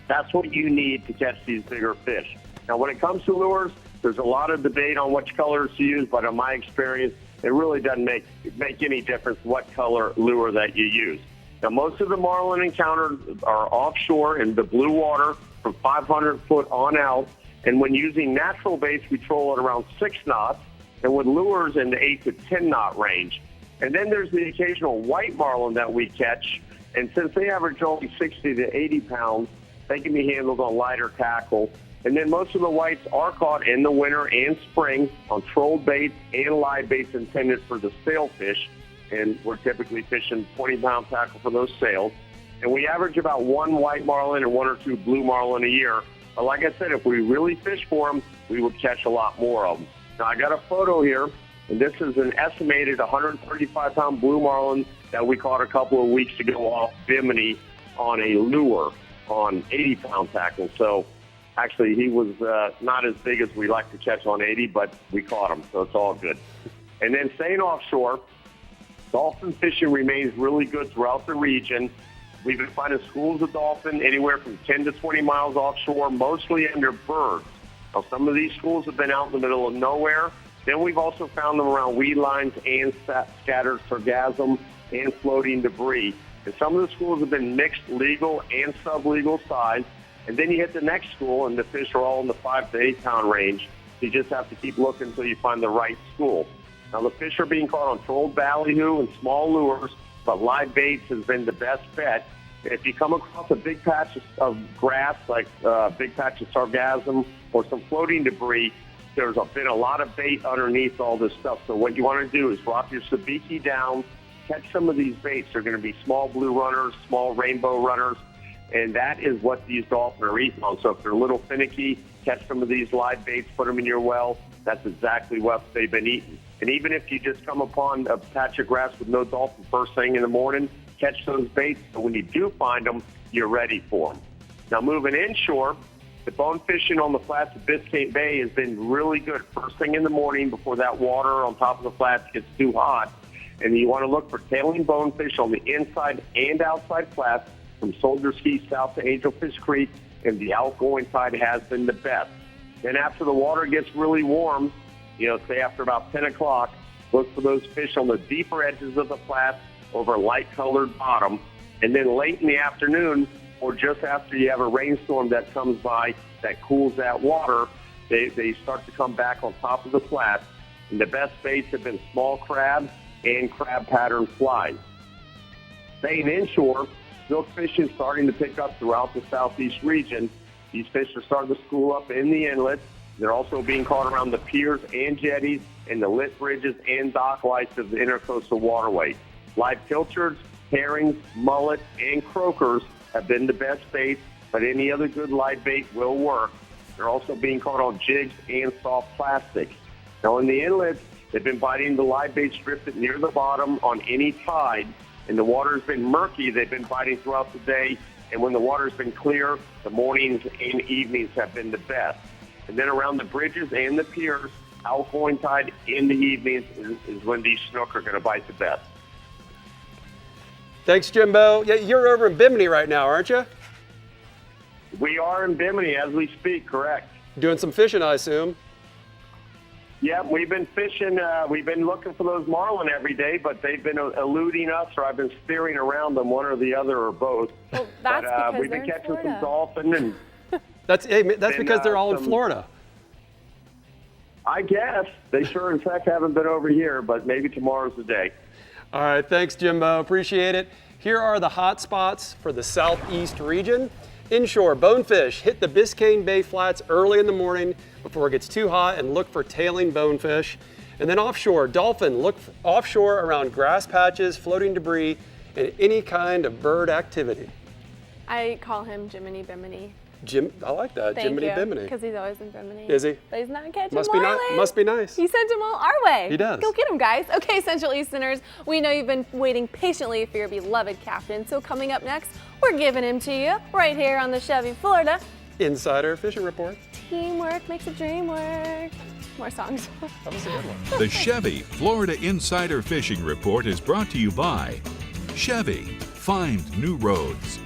That's what you need to catch these bigger fish. Now, when it comes to lures, there's a lot of debate on which colors to use, but in my experience, it really doesn't make any difference what color lure that you use. Now, most of the marlin encountered are offshore in the blue water from 500 foot on out, and when using natural baits, we troll at around 6 knots, and with lures in the 8 to 10 knot range. And then there's the occasional white marlin that we catch, and since they average only 60 to 80 pounds, they can be handled on lighter tackle. And then most of the whites are caught in the winter and spring on trolled baits and live baits intended for the sailfish. And we're typically fishing 20-pound tackle for those sails. And we average about 1 white marlin and 1 or 2 blue marlin a year. But like I said, if we really fish for them, we would catch a lot more of them. Now, I got a photo here, and this is an estimated 135-pound blue marlin that we caught a couple of weeks ago off Bimini on a lure on 80-pound tackle. So actually, he was not as big as we like to catch on 80, but we caught him, so it's all good. And then staying offshore, Dolphin fishing remains really good throughout the region. We've been finding schools of dolphin anywhere from 10 to 20 miles offshore, mostly under birds. Now, some of these schools have been out in the middle of nowhere. Then we've also found them around weed lines and scattered sargassum and floating debris. And some of the schools have been mixed legal and sublegal size. And then you hit the next school, and the fish are all in the 5 to 8 pound range. You just have to keep looking until you find the right school. Now, the fish are being caught on trolled ballyhoo and small lures, but live baits has been the best bet. If you come across a big patch of grass, like a big patch of sargassum or some floating debris, there's been a lot of bait underneath all this stuff. So what you want to do is drop your sabiki down, catch some of these baits. They're going to be small blue runners, small rainbow runners, and that is what these dolphins are eating on. So if they're a little finicky, catch some of these live baits, put them in your well. That's exactly what they've been eating. And even if you just come upon a patch of grass with no dolphin first thing in the morning, catch those baits. So when you do find them, you're ready for them. Now moving inshore, the bone fishing on the flats of Biscayne Bay has been really good first thing in the morning before that water on top of the flats gets too hot. And you want to look for tailing bonefish on the inside and outside flats from Soldier's Key south to Angelfish Creek, and the outgoing tide has been the best. Then after the water gets really warm, say after about 10 o'clock, look for those fish on the deeper edges of the flats over a light-colored bottom. And then late in the afternoon, or just after you have a rainstorm that comes by that cools that water, they start to come back on top of the flats. And the best baits have been small crab and crab pattern flies. Staying inshore, silk fishing is starting to pick up throughout the southeast region. These fish are starting to school up in the inlets. They're also being caught around the piers and jetties and the lit bridges and dock lights of the intercoastal waterway. Live pilchards, herrings, mullet, and croakers have been the best baits, but any other good live bait will work. They're also being caught on jigs and soft plastic. Now in the inlets, they've been biting the live baits drifted near the bottom on any tide, and the water's been murky. They've been biting throughout the day, and when the water's been clear, the mornings and evenings have been the best. And then around the bridges and the piers, outgoing tide in the evenings is when these snook are going to bite the best. Thanks, Jimbo. Yeah, you're over in Bimini right now, aren't you? We are in Bimini as we speak, correct. Doing some fishing, I assume. Yeah, we've been fishing. We've been looking for those marlin every day, but they've been eluding us, or I've been steering around them, one or the other, or both. Well, that's because we've been catching some dolphin, and that's because they're all in Florida. I guess they sure as heck haven't been over here, but maybe tomorrow's the day. All right, thanks, Jimbo. Appreciate it. Here are the hot spots for the southeast region. Inshore, bonefish hit the Biscayne Bay flats early in the morning before it gets too hot, and look for tailing bonefish. And then offshore, dolphin, look offshore around grass patches, floating debris, and any kind of bird activity. I call him Jiminy Bimini. I like that, Jiminy Bimini. Because he's always in Bimini. Is he? But he's not catching Must be nice. He sent them all our way. He does. Go get them, guys. Okay, Central Easterners, we know you've been waiting patiently for your beloved captain. So coming up next, we're giving him to you right here on the Chevy Florida Insider Fishing Report. Teamwork makes a dream work. More songs. That was a good one. The Chevy Florida Insider Fishing Report is brought to you by Chevy. Find new roads.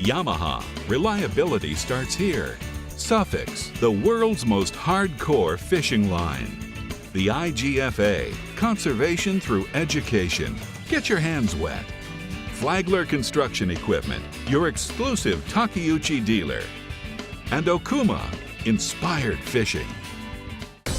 Yamaha, reliability starts here. Suffix, the world's most hardcore fishing line. The IGFA, conservation through education. Get your hands wet. Flagler Construction Equipment, your exclusive Takeuchi dealer. And Okuma, inspired fishing.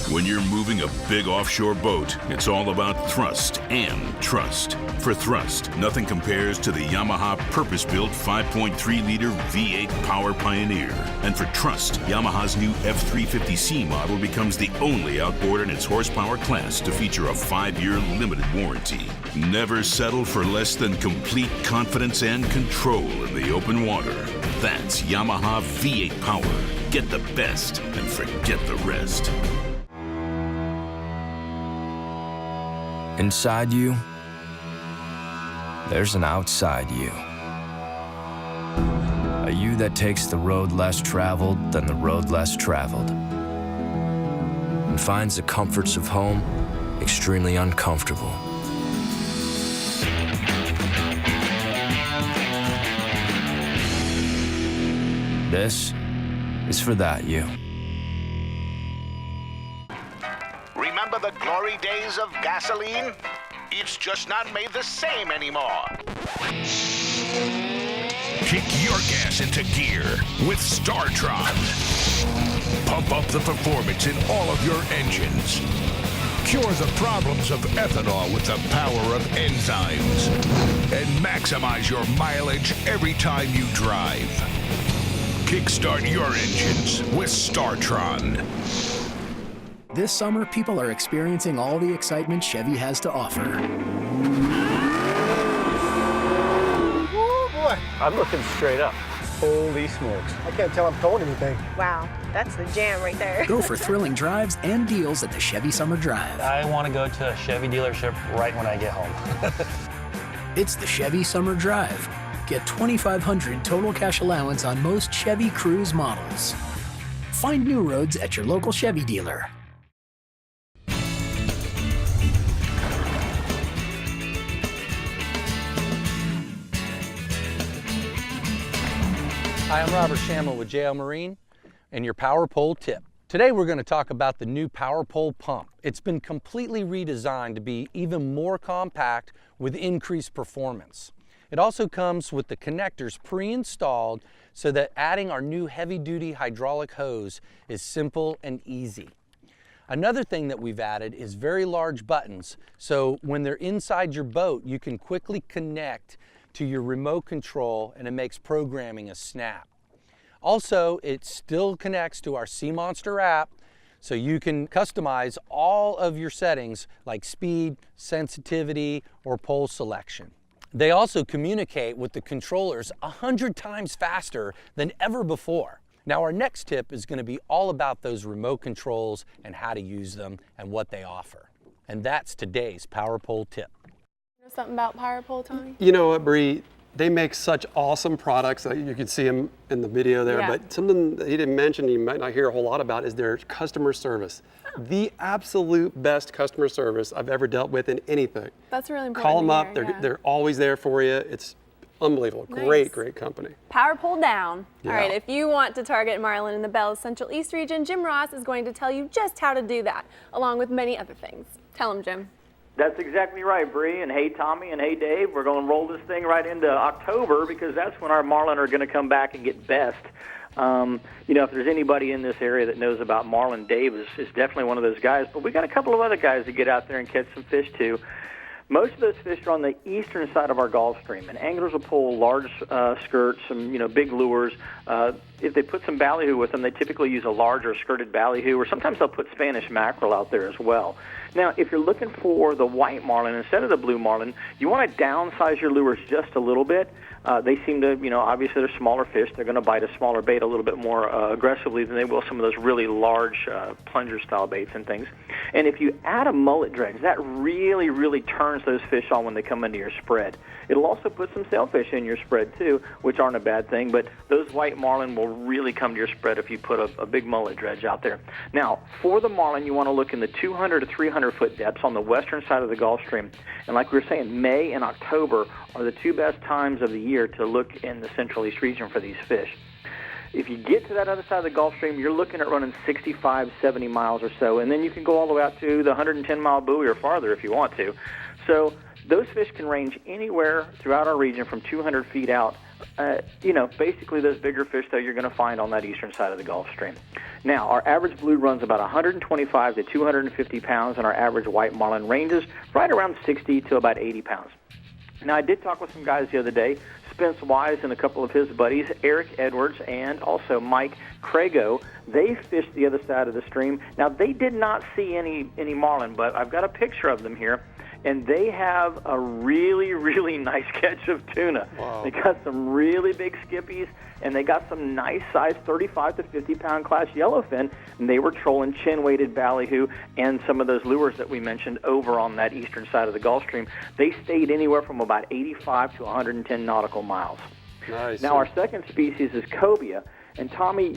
When you're moving a big offshore boat, it's all about thrust and trust. For thrust, nothing compares to the Yamaha purpose-built 5.3-liter V8 Power Pioneer. And for trust, Yamaha's new F350C model becomes the only outboard in its horsepower class to feature a 5-year limited warranty. Never settle for less than complete confidence and control in the open water. That's Yamaha V8 Power. Get the best and forget the rest. Inside you, there's an outside you. A you that takes the road less traveled than the road less traveled, and finds the comforts of home extremely uncomfortable. This is for that you. Remember the glory days of gasoline? It's just not made the same anymore. Kick your gas into gear with StarTron. Pump up the performance in all of your engines. Cure the problems of ethanol with the power of enzymes. And maximize your mileage every time you drive. Kickstart your engines with StarTron. This summer, people are experiencing all the excitement Chevy has to offer. Oh boy. I'm looking straight up. Holy smokes. I can't tell I'm towing anything. Wow, that's the jam right there. Go for thrilling drives and deals at the Chevy Summer Drive. I want to go to a Chevy dealership right when I get home. It's the Chevy Summer Drive. Get $2,500 total cash allowance on most Chevy Cruze models. Find new roads at your local Chevy dealer. Hi, I'm Robert Shamel with JL Marine and your Power Pole tip. Today we're going to talk about the new Power Pole pump. It's been completely redesigned to be even more compact with increased performance. It also comes with the connectors pre-installed so that adding our new heavy-duty hydraulic hose is simple and easy. Another thing that we've added is very large buttons, so when they're inside your boat you can quickly connect to your remote control and it makes programming a snap. Also, it still connects to our Sea Monster app, so you can customize all of your settings like speed, sensitivity, or pole selection. They also communicate with the controllers 100 times faster than ever before. Now our next tip is going to be all about those remote controls and how to use them and what they offer. And that's today's Power Pole tip. Something about Power Pole, Tommy? You know what, Bree? They make such awesome products. You can see them in the video there, Yeah. but something that he didn't mention, you might not hear a whole lot about, is their customer service. Oh. The absolute best customer service I've ever dealt with in anything. That's really important. Call them to up, hear, they're always there for you. It's unbelievable. Nice. Great company. Power Pole down. Yeah. All right, if you want to target Marlin in the Bell's Central East region, Jim Ross is going to tell you just how to do that, along with many other things. Tell him, Jim. That's exactly right, Bree, and hey, Tommy, and hey, Dave. We're going to roll this thing right into October because that's when our Marlin are going to come back and get best. You know, if there's anybody in this area that knows about Marlin, Dave is definitely one of those guys. But we got a couple of other guys that get out there and catch some fish, too. Most of those fish are on the eastern side of our Gulf Stream, and anglers will pull large skirts, some big lures. If they put some ballyhoo with them, they typically use a larger skirted ballyhoo, or sometimes they'll put Spanish mackerel out there as well. Now, if you're looking for the white marlin instead of the blue marlin, you want to downsize your lures just a little bit. They seem to, obviously they're smaller fish. They're going to bite a smaller bait a little bit more aggressively than they will some of those really large plunger-style baits and things. And if you add a mullet dredge, that really turns those fish on when they come into your spread. It'll also put some sailfish in your spread, too, which aren't a bad thing. But those white marlin will really come to your spread if you put a big mullet dredge out there. Now, for the marlin, you want to look in the 200 to 300-foot depths on the western side of the Gulf Stream. And like we were saying, May and October are the two best times of the year to look in the Central East region for these fish. If you get to that other side of the Gulf Stream, you're looking at running 65, 70 miles or so, and then you can go all the way out to the 110-mile buoy or farther if you want to. So those fish can range anywhere throughout our region from 200 feet out. Basically those bigger fish, though, you're going to find on that eastern side of the Gulf Stream. Now, our average blue runs about 125 to 250 pounds, and our average white marlin ranges right around 60 to about 80 pounds. Now, I did talk with some guys the other day, Spence Wise and a couple of his buddies, Eric Edwards and also Mike Crago. They fished the other side of the stream. Now, they did not see any marlin, but I've got a picture of them here, and they have a really nice catch of tuna. Wow. They got some really big skippies, and they got some nice size 35 to 50-pound class yellowfin, and they were trolling chin-weighted ballyhoo and some of those lures that we mentioned over on that eastern side of the Gulf Stream. They stayed anywhere from about 85 to 110 nautical miles. Nice. Now, our second species is cobia. And Tommy,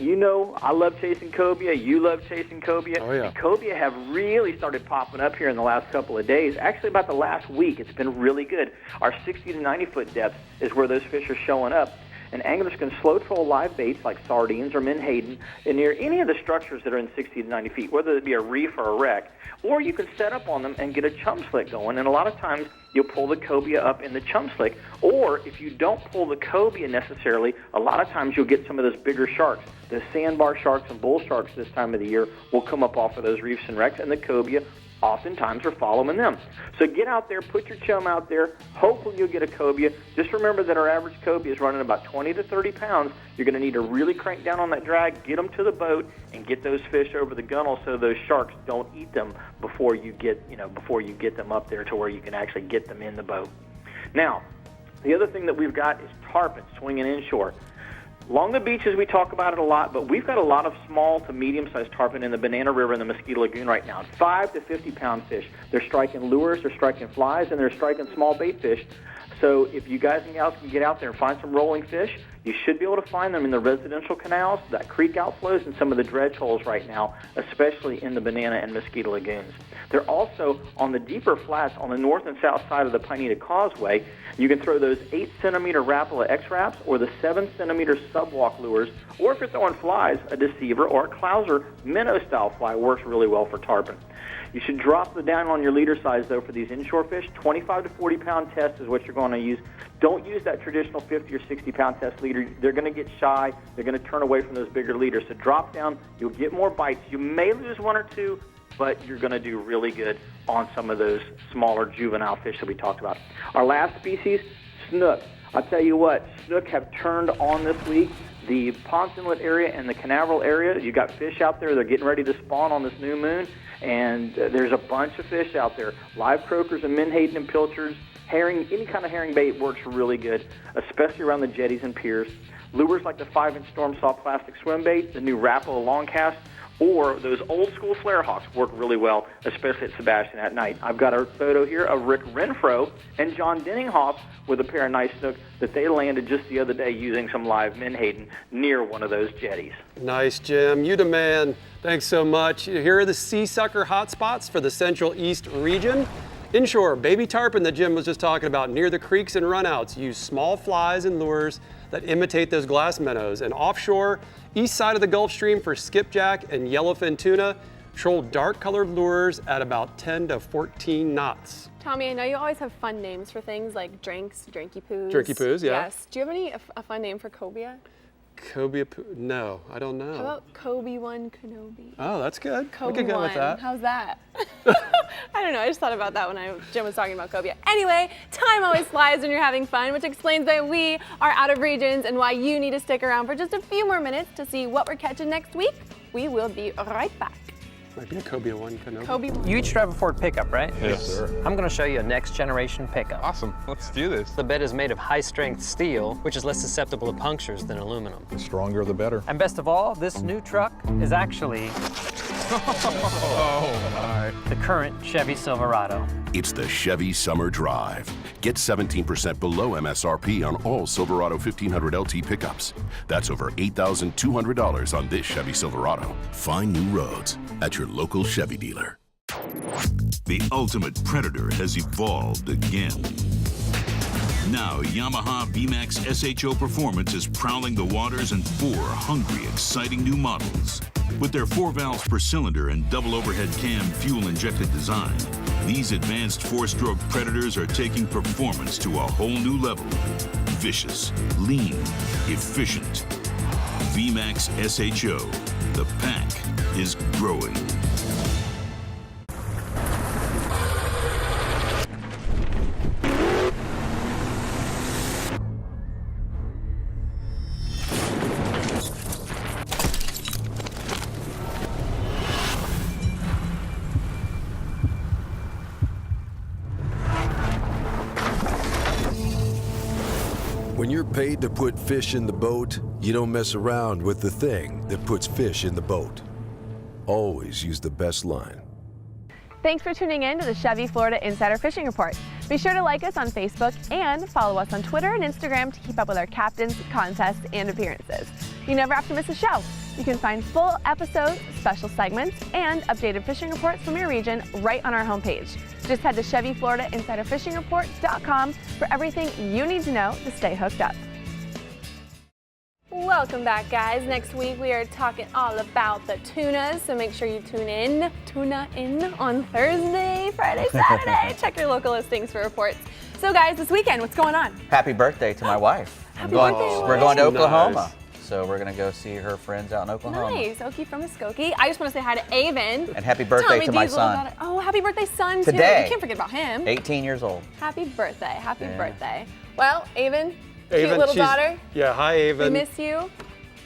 I love chasing cobia. You love chasing cobia. Oh, yeah. And cobia have really started popping up here in the last couple of days. Actually, about the last week, it's been really good. Our 60 to 90-foot depth is where those fish are showing up. and anglers can slow troll live baits like sardines or menhaden near any of the structures that are in 60 to 90 feet, whether it be a reef or a wreck, or you can set up on them and get a chum slick going, and a lot of times you'll pull the cobia up in the chum slick, or if you don't pull the cobia necessarily, a lot of times you'll get some of those bigger sharks. The sandbar sharks and bull sharks this time of the year will come up off of those reefs and wrecks, and the cobia oftentimes are following them. So get out there, put your chum out there. Hopefully you'll get a cobia. Just remember that our average cobia is running about 20 to 30 pounds. You're going to need to really crank down on that drag, get them to the boat, and get those fish over the gunnel so those sharks don't eat them before you get them up there to where you can actually get them in the boat. Now, the other thing that we've got is tarpon swinging inshore. Along the beaches, we talk about it a lot, but we've got a lot of small to medium-sized tarpon in the Banana River and the Mosquito Lagoon right now. 5 to 50-pound fish. They're striking lures, they're striking flies, and they're striking small bait fish. So if you guys and gals can get out there and find some rolling fish, you should be able to find them in the residential canals, that creek outflows, and some of the dredge holes right now, especially in the Banana and Mosquito Lagoons. They're also on the deeper flats on the north and south side of the Pineda Causeway. You can throw those 8-centimeter Rapala X-Wraps or the 7-centimeter subwalk lures, or if you're throwing flies, a deceiver or a Clouser minnow-style fly works really well for tarpon. You should drop the down on your leader size, though, for these inshore fish. 25 to 40-pound test is what you're going to use. Don't use that traditional 50 or 60-pound test leader. They're going to get shy. They're going to turn away from those bigger leaders. So drop down. You'll get more bites. You may lose one or two, but you're going to do really good on some of those smaller juvenile fish that we talked about. Our last species, snook. I'll tell you what, snook have turned on this week. The Ponce Inlet area and the Canaveral area, you got fish out there. They're getting ready to spawn on this new moon, and there's a bunch of fish out there. Live croakers and menhaden and pilchards, herring, any kind of herring bait works really good, especially around the jetties and piers. Lures like the 5-inch Storm Soft plastic swim bait, the new Rapala long cast, or those old school flare hawks work really well, especially at Sebastian at night. I've got a photo here of Rick Renfro and John Denninghoff with a pair of nice snook that they landed just the other day using some live menhaden near one of those jetties. Nice, Jim. You the man. Thanks so much. Here are the sea sucker hotspots for the Central East region. Inshore, baby tarpon that Jim was just talking about near the creeks and runouts use small flies and lures that imitate those glass minnows. And offshore, east side of the Gulf Stream for skipjack and yellowfin tuna, troll dark colored lures at about 10 to 14 knots. Tommy, I know you always have fun names for things like drinks, drinky poos. Drinky poos, yeah. Yes. Do you have a fun name for cobia? Cobia poo? No, I don't know. How about Kobe 1 Kenobi? Oh, that's good. Kobe we could go 1. with that. How's that? I don't know. I just thought about that when Jim was talking about cobia. Anyway, time always flies when you're having fun, which explains why we are out of regions and why you need to stick around for just a few more minutes to see what we're catching next week. We will be right back. Might be a Cobia 1 Kenobi. Kobe 1. You each drive a Ford pickup, right? Yes, sir. I'm going to show you a next generation pickup. Awesome. Let's do this. The bed is made of high-strength steel, which is less susceptible to punctures than aluminum. The stronger, the better. And best of all, this new truck is actually Oh, my. the current Chevy Silverado. It's the Chevy Summer Drive. Get 17% below MSRP on all Silverado 1500 LT pickups. That's over $8,200 on this Chevy Silverado. Find new roads at your local Chevy dealer. The ultimate predator has evolved again. Now, Yamaha VMAX SHO Performance is prowling the waters in 4 hungry, exciting new models. With their 4 valves per cylinder and double overhead cam fuel-injected design, these advanced 4-stroke Predators are taking performance to a whole new level. Vicious, lean, efficient. VMAX SHO. The pack is growing. When you're paid to put fish in the boat, you don't mess around with the thing that puts fish in the boat. Always use the best line. Thanks for tuning in to the Chevy Florida Insider Fishing Report. Be sure to like us on Facebook and follow us on Twitter and Instagram to keep up with our captains, contests, and appearances. You never have to miss a show. You can find full episodes, special segments, and updated fishing reports from your region right on our homepage. Just head to ChevyFloridaInsiderFishingReport.com for everything you need to know to stay hooked up. Welcome back, guys. Next week we are talking all about the tunas, so make sure you tune in on Thursday, Friday, Saturday. Check your local listings for reports. So, guys, this weekend, what's going on? Happy birthday to my wife. Happy birthday, We're going to Oklahoma. Nice. So we're going to go see her friends out in Oklahoma. Nice. Okie from Muskogee. I just want to say hi to Avon. And happy birthday Tommy to my D's little son. daughter. Oh, happy birthday, son, too. Today. You can't forget about him. 18 years old. Happy birthday. Happy Yeah. birthday. Well, Avon, cute Avon, little she's- daughter. Yeah, hi, We Avon. miss you.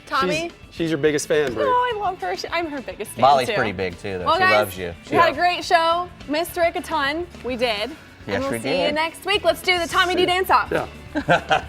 Tommy. She's your biggest fan, Brie. Oh, I love her. I'm her biggest fan, Molly's too. pretty big, too, though. Well, She guys, loves you. We had a great show. Missed Rick a ton. We did. Yes, and we'll we see you did. next week. Let's do the Tommy D dance-off. Yeah.